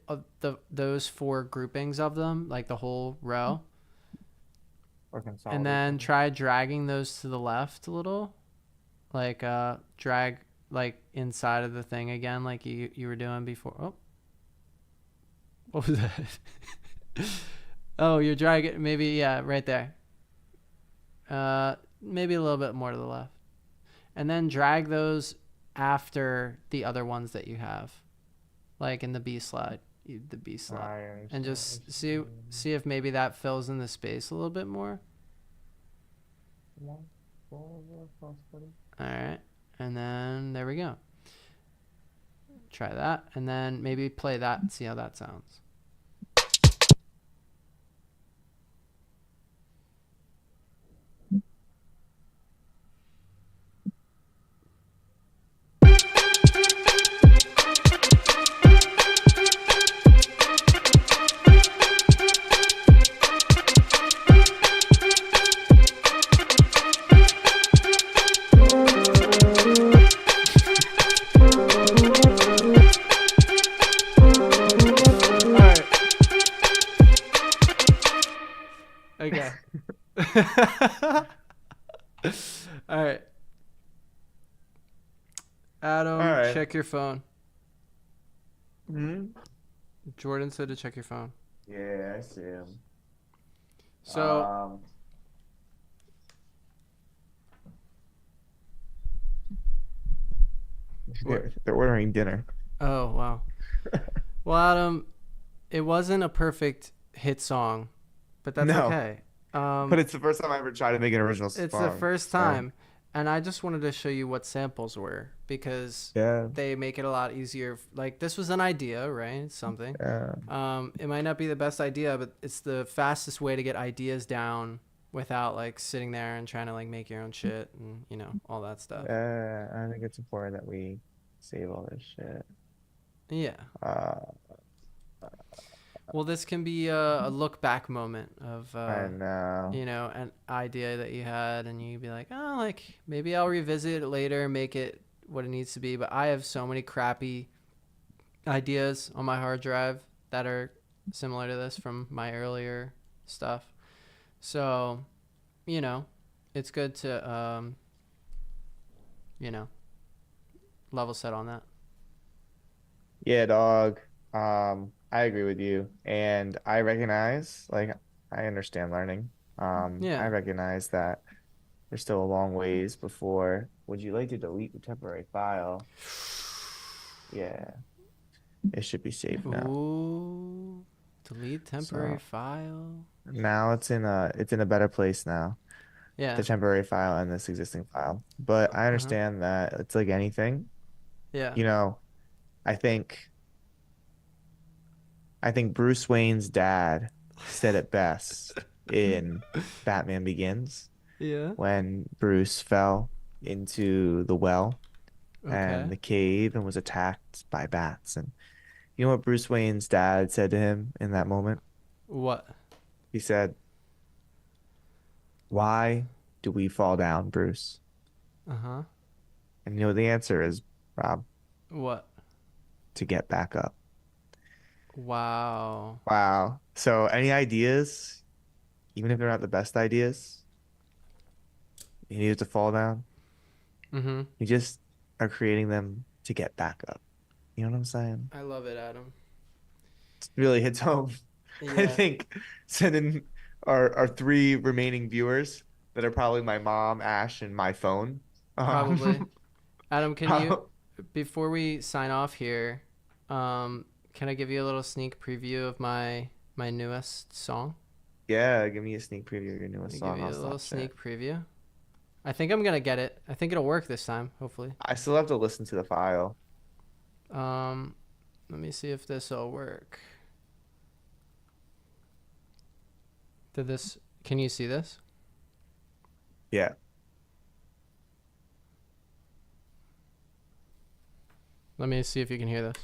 those 4 groupings of them, like the whole row, Or consolidate and then them? try dragging those to the left a little, like drag like inside of the thing again, like you were doing before. Oh, what was that? Oh, you're dragging maybe right there. Maybe a little bit more to the left, and then drag those after the other ones that you have, like in the B slide, and just see if maybe that fills in the space a little bit more. All right, And then there we go. Try that, and then maybe play that and see how that sounds. Okay. All right. Adam, All right. check your phone. Hmm? Jordan said to check your phone. Yeah, I see him. So, They're ordering dinner. oh, wow. Well, Adam, it wasn't a perfect hit song, but that's No. okay. But it's the first time I ever tried to make an original song. It's the first so- time. And I just wanted to show you what samples were because Yeah. they make it a lot easier. Like, this was an idea, right? It's something. Yeah. It might not be the best idea, but it's the fastest way to get ideas down without like sitting there and trying to like make your own shit and all that stuff. I think it's important that we save all this shit. Yeah. Uh, Well, this can be a look back moment of I know. an idea that you had, and you'd be like, oh, like maybe I'll revisit it later, make it what it needs to be. But I have so many crappy ideas on my hard drive that are similar to this from my earlier stuff. So, it's good to level set on that. Yeah, dog. I agree with you, and I recognize, like, I understand learning. Yeah. I recognize that there's still a long ways before. Would you like to delete the temporary file? Yeah, it should be saved now. Ooh, delete temporary So- file. Now it's in a better place now. Yeah. The temporary file and this existing file. But I understand that it's like anything. Yeah. I think Bruce Wayne's dad said it best in Batman Begins Yeah. when Bruce fell into the well Okay. and the cave and was attacked by bats. And you know what Bruce Wayne's dad said to him in that moment? What? He said, "Why do we fall down, Bruce?" Uh-huh. And you know what the answer is, Rob? What? To get back up. Wow. Wow. So any ideas, even if they're not the best ideas, you need to fall down. Mm-hmm. You just are creating them to get back up. You know what I'm saying? I love it, Adam. It really hits home. I Yeah. think sending our three remaining viewers that are probably my mom, Ash, and my phone. Probably. Adam, can you, Prob- before we sign off here, can I give you a little sneak preview of my newest song? Yeah, give me a sneak preview of your Let newest me song. give you I'll a little stop sneak share. preview. I think I'm gonna get it. I think it'll work this time, hopefully. I still have to listen to the file. Let me see if this will work. Can you see this? Yeah. Let me see if you can hear this.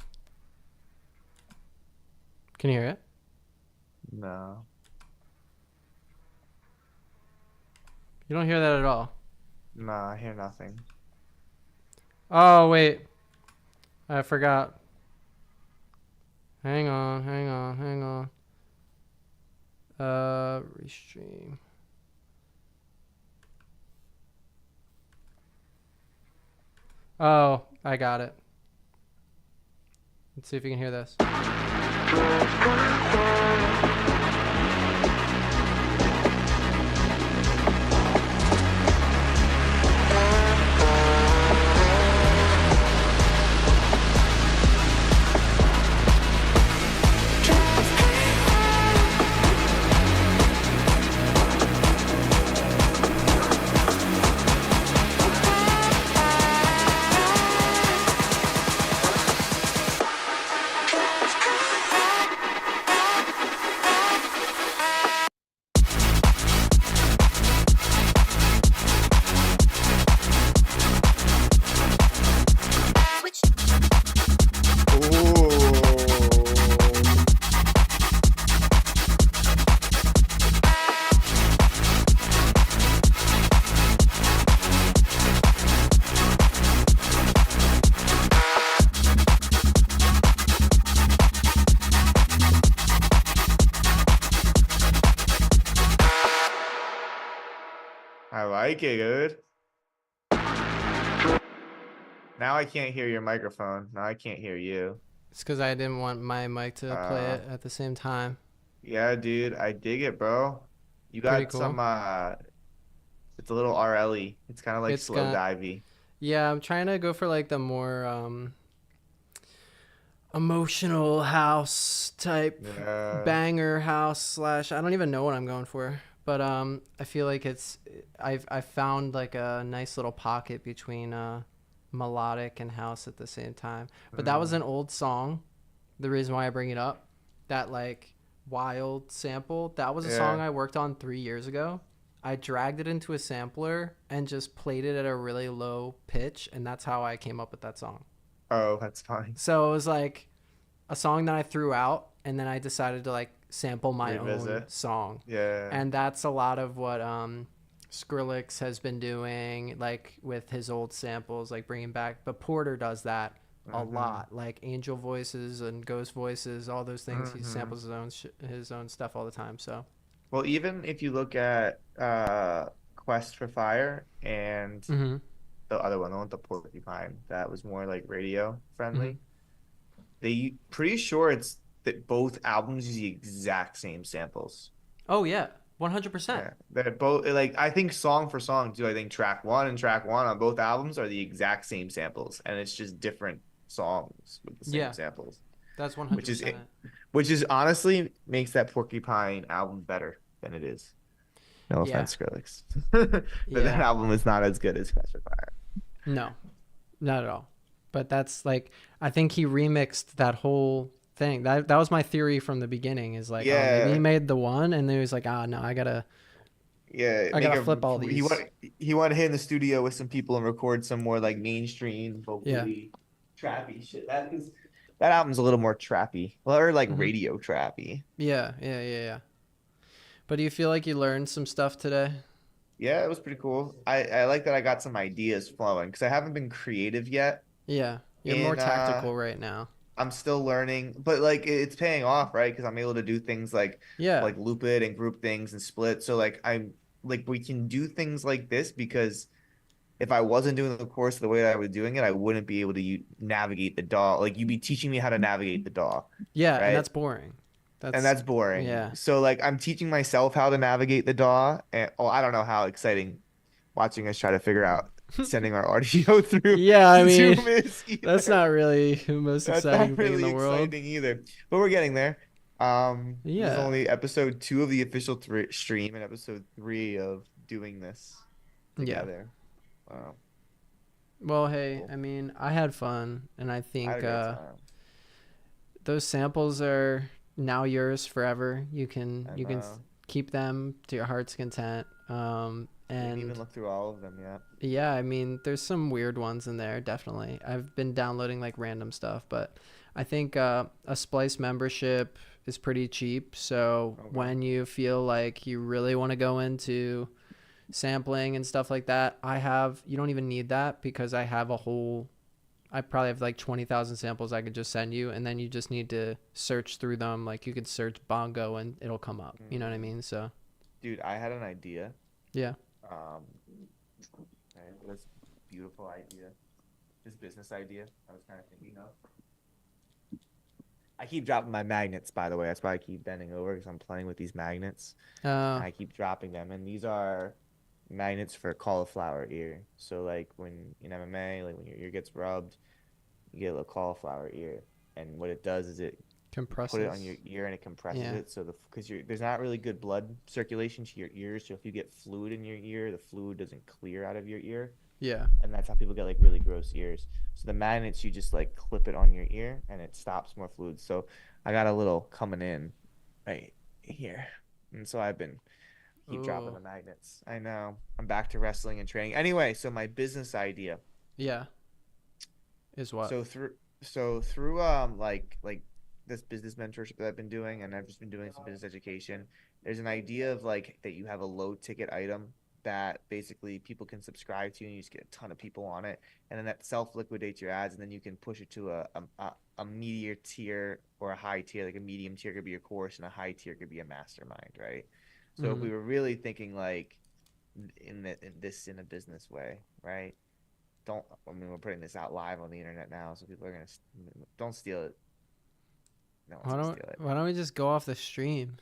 Can you hear it? No. You don't hear that at all. No, I hear nothing. Oh, wait. I forgot. Hang on. Restream. Oh, I got it. Let's see if you can hear this. I like it, dude. Now I can't hear your microphone. Now I can't hear you. It's because I didn't want my mic to play it at the same time. Yeah, dude, I dig it, bro. You Pretty got cool. some it's a little RLE. It's kind of like It's slow gonna. divey. Yeah, I'm trying to go for like the more emotional house type Yeah. banger house slash. I don't even know what I'm going for, but I feel like I've found like a nice little pocket between melodic and house at the same time. But that was an old song. The reason why I bring it up, that like wild sample, that was a song Yeah. I worked on 3 years ago. I dragged it into a sampler and just played it at a really low pitch, and that's how I came up with that song. Oh, that's fine. So it was like a song that I threw out, and then I decided to like sample my own Revisit. song. Yeah. And that's a lot of what Skrillex has been doing, like with his old samples, like bringing back. But Porter does that a lot, like angel voices and ghost voices, all those things. He samples his own stuff all the time. So Well, even if you look at Quest for Fire and hmm the other one, the one with the porcupine, that was more like radio hmm friendly. They pretty sure it's that both albums use the exact same samples. oh yeah, 100%. Yeah, they're both like I think song for song too. I think track one and track one on both albums are the exact same samples, and it's just different songs with the same Yeah, samples, that's which is 100% it. which is honestly makes that Porcupine album better than it is. No Yeah, offense, Skrillex, but that yeah. album is not as good as Quest for Fire. No, not at all. But that's like I think he remixed that whole thing. That was my theory from the beginning. Is like, oh, maybe he Yeah, made the one, and then he was like, ah, no, yeah, I make gotta a flip all he these. want he wanted to hit in the studio with some people and record some more like mainstream Yeah. vocally trappy shit. That album's a little more trappy, well, or like hmm radio trappy. Yeah. But do you feel like you learned some stuff today? Yeah, it was pretty cool. I like that I got some ideas flowing because I haven't been creative yet. Yeah, you're more In tactical right now. I'm still learning, but like it's paying off, right? Because I'm able to do things Yeah, like loop it and group things and split. So like I'm like we can do things like this because if I wasn't doing the course the way that I was doing it, I wouldn't be able to navigate the DAW. Like you'd be teaching me how to navigate the DAW, yeah, and right? that's boring. And That's that's boring. yeah. So like I'm teaching myself how to navigate the DAW, and oh, I don't know how exciting watching us try to figure out sending our audio through Yeah, I mean, Zoom is that's either. not really the most That's exciting not thing in really the world. exciting either, but we're getting there. This is Yeah, only episode 2 of the official stream and episode 3 of doing this yeah. together. Wow, Well, hey, cool. I mean, I had fun, and I I had think a great time. those samples are now yours forever. I You can know. keep them to your heart's content. Didn't And even look through all of them yet. yeah, I mean, there's some weird ones in there, definitely. I've been downloading like random stuff, but I think a Splice membership is pretty cheap. So Okay. when you feel like you really want to go into sampling and stuff like that, you don't even need that because I probably have like 20,000 samples I could just send you, and then you just need to search through them. Like you could search bongo and it'll come up. You know what I mean? So Dude, I had an idea. yeah. Um, this beautiful idea, this business idea I was kind of thinking of. I keep dropping my magnets, by the way. That's why I keep bending over because I'm playing with these magnets. Uh, And I keep dropping them, and these are magnets for cauliflower ear. So like when in MMA, like when your ear gets rubbed, you get a little cauliflower ear, and what it does is it put it on your compresses. ear and it compresses Yeah. it. So because there's not really good blood circulation to your ears, so if you get fluid in your ear, the fluid doesn't clear out of your ear, Yeah. and that's how people get like really gross ears. So the magnets, you just like clip it on your ear, and it stops more fluid. So I got a little coming in right here, and so I've been keep dropping Ooh. the magnets. I know. I'm back to wrestling and training. Anyway, so my business idea. Yeah. Is what? So through like this business mentorship that I've been doing, and I've just been doing some business education, there's an idea of like that you have a low ticket item that basically people can subscribe to and you just get a ton of people on it, and then that self liquidates your ads, and then you can push it to a meteor tier or a high tier. Like a medium tier could be a course and a high tier could be a mastermind, right? So if hmm we were really thinking like in a business way, right? Don't. I mean, we're putting this out live on the internet now, so people are gonna don't steal it. No one's Why gonna don't steal it. Why don't we just go off the stream?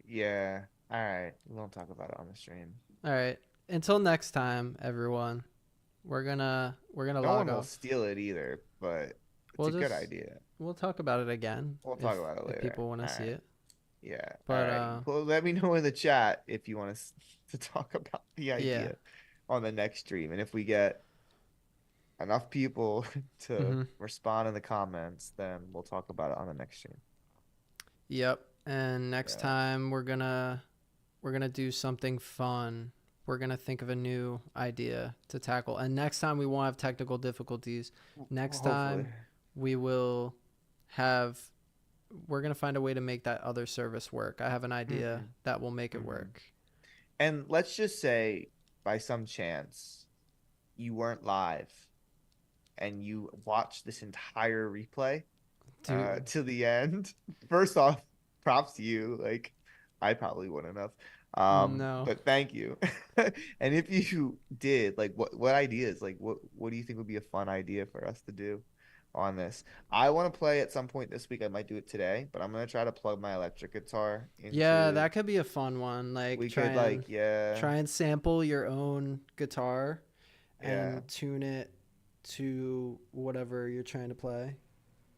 Yeah. All right. We won't talk about it on the stream. All right. Until next time, everyone. We're gonna No log one will off. steal it either, but it's We'll a good just- idea. We'll talk about it again. We'll talk about it if later. people want to All see right. it. Yeah. But, All right. Well, let me know in the chat if you want us to talk about the idea on the next stream, and if we get enough people to Mhm. respond in the comments, then we'll talk about it on the next stream. Yep. And next Yeah. time we're gonna do something fun. We're gonna think of a new idea to tackle. And next time we won't have technical difficulties. Next time Hopefully. we will have we're gonna find a way to make that other service work. I have an idea that will make it Mhm. work. And let's just say, by some chance, you weren't live, and you watched this entire replay Dude. to the end. First off, props to you. Like, I probably wouldn't have. No. But thank you. And if you did, like, what ideas? Like, what do you think would be a fun idea for us to do on this? I want to play at some point this week. I might do it today, but I'm gonna try to plug my electric guitar into. Yeah, that could be a fun one. Like we try could and, like try and sample your own guitar and Yeah. tune it to whatever you're trying to play.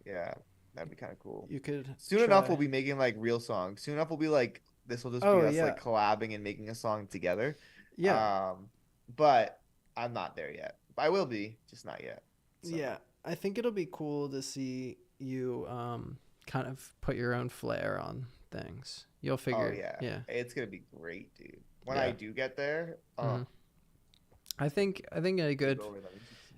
Yeah, that'd be kind of cool. You could Soon enough, try- we'll be making like real songs. Soon enough, we'll be like, this will just Oh, be us yeah. like collabing and making a song together. Yeah. But I'm not there yet. I will be, just not yet. So, Yeah. I think it'll be cool to see you kind of put your own flair on things. You'll Oh figure. yeah. Yeah. It's gonna be great, dude. When Yeah. I do get there, Mhm. I think a good go over them.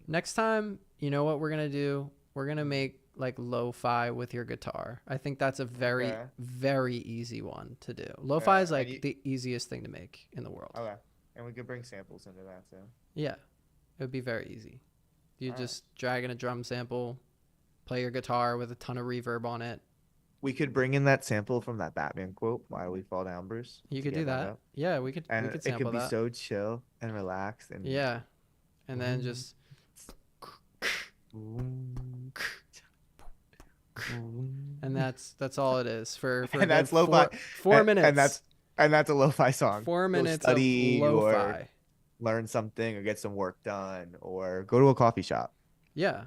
next time, you know what we're gonna do? We're gonna make like lo-fi with your guitar. I think that's a very, Okay. very easy one to do. Lo-fi is and like you- the easiest thing to make in the world. Okay, and we could bring samples into that too. Yeah, it would be very easy. You Alright. just drag in a drum sample, play your guitar with a ton of reverb on it. We could bring in that sample from that Batman quote, "Why do we fall down, Bruce?" You to could get do that. up. Yeah, we could And it sample could be that. so chill and relaxed and Yeah, and then just and that's all it is for And a that's good lo-fi. 4 minutes. and that's a lo-fi song. 4 Go minutes study of or lo-fi. learn something or get some work done or go to a coffee shop, Yeah,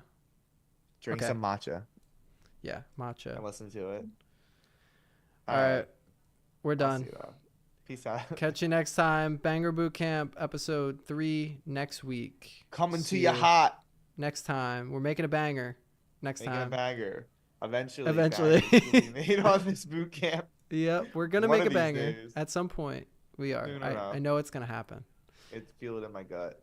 drink Okay. some matcha yeah, matcha. and listen to it. All right, we're I'll done. see you, peace out. Catch you next time. Banger Bootcamp episode 3 next week. Coming to See you you hot, next time. We're making a banger next making a time. banger. Eventually, Eventually. bangers will be made on this boot camp. Yep, we're gonna One make of a these banger days. at some point. We are. Soon enough. I know it's gonna happen. Feel it in my gut.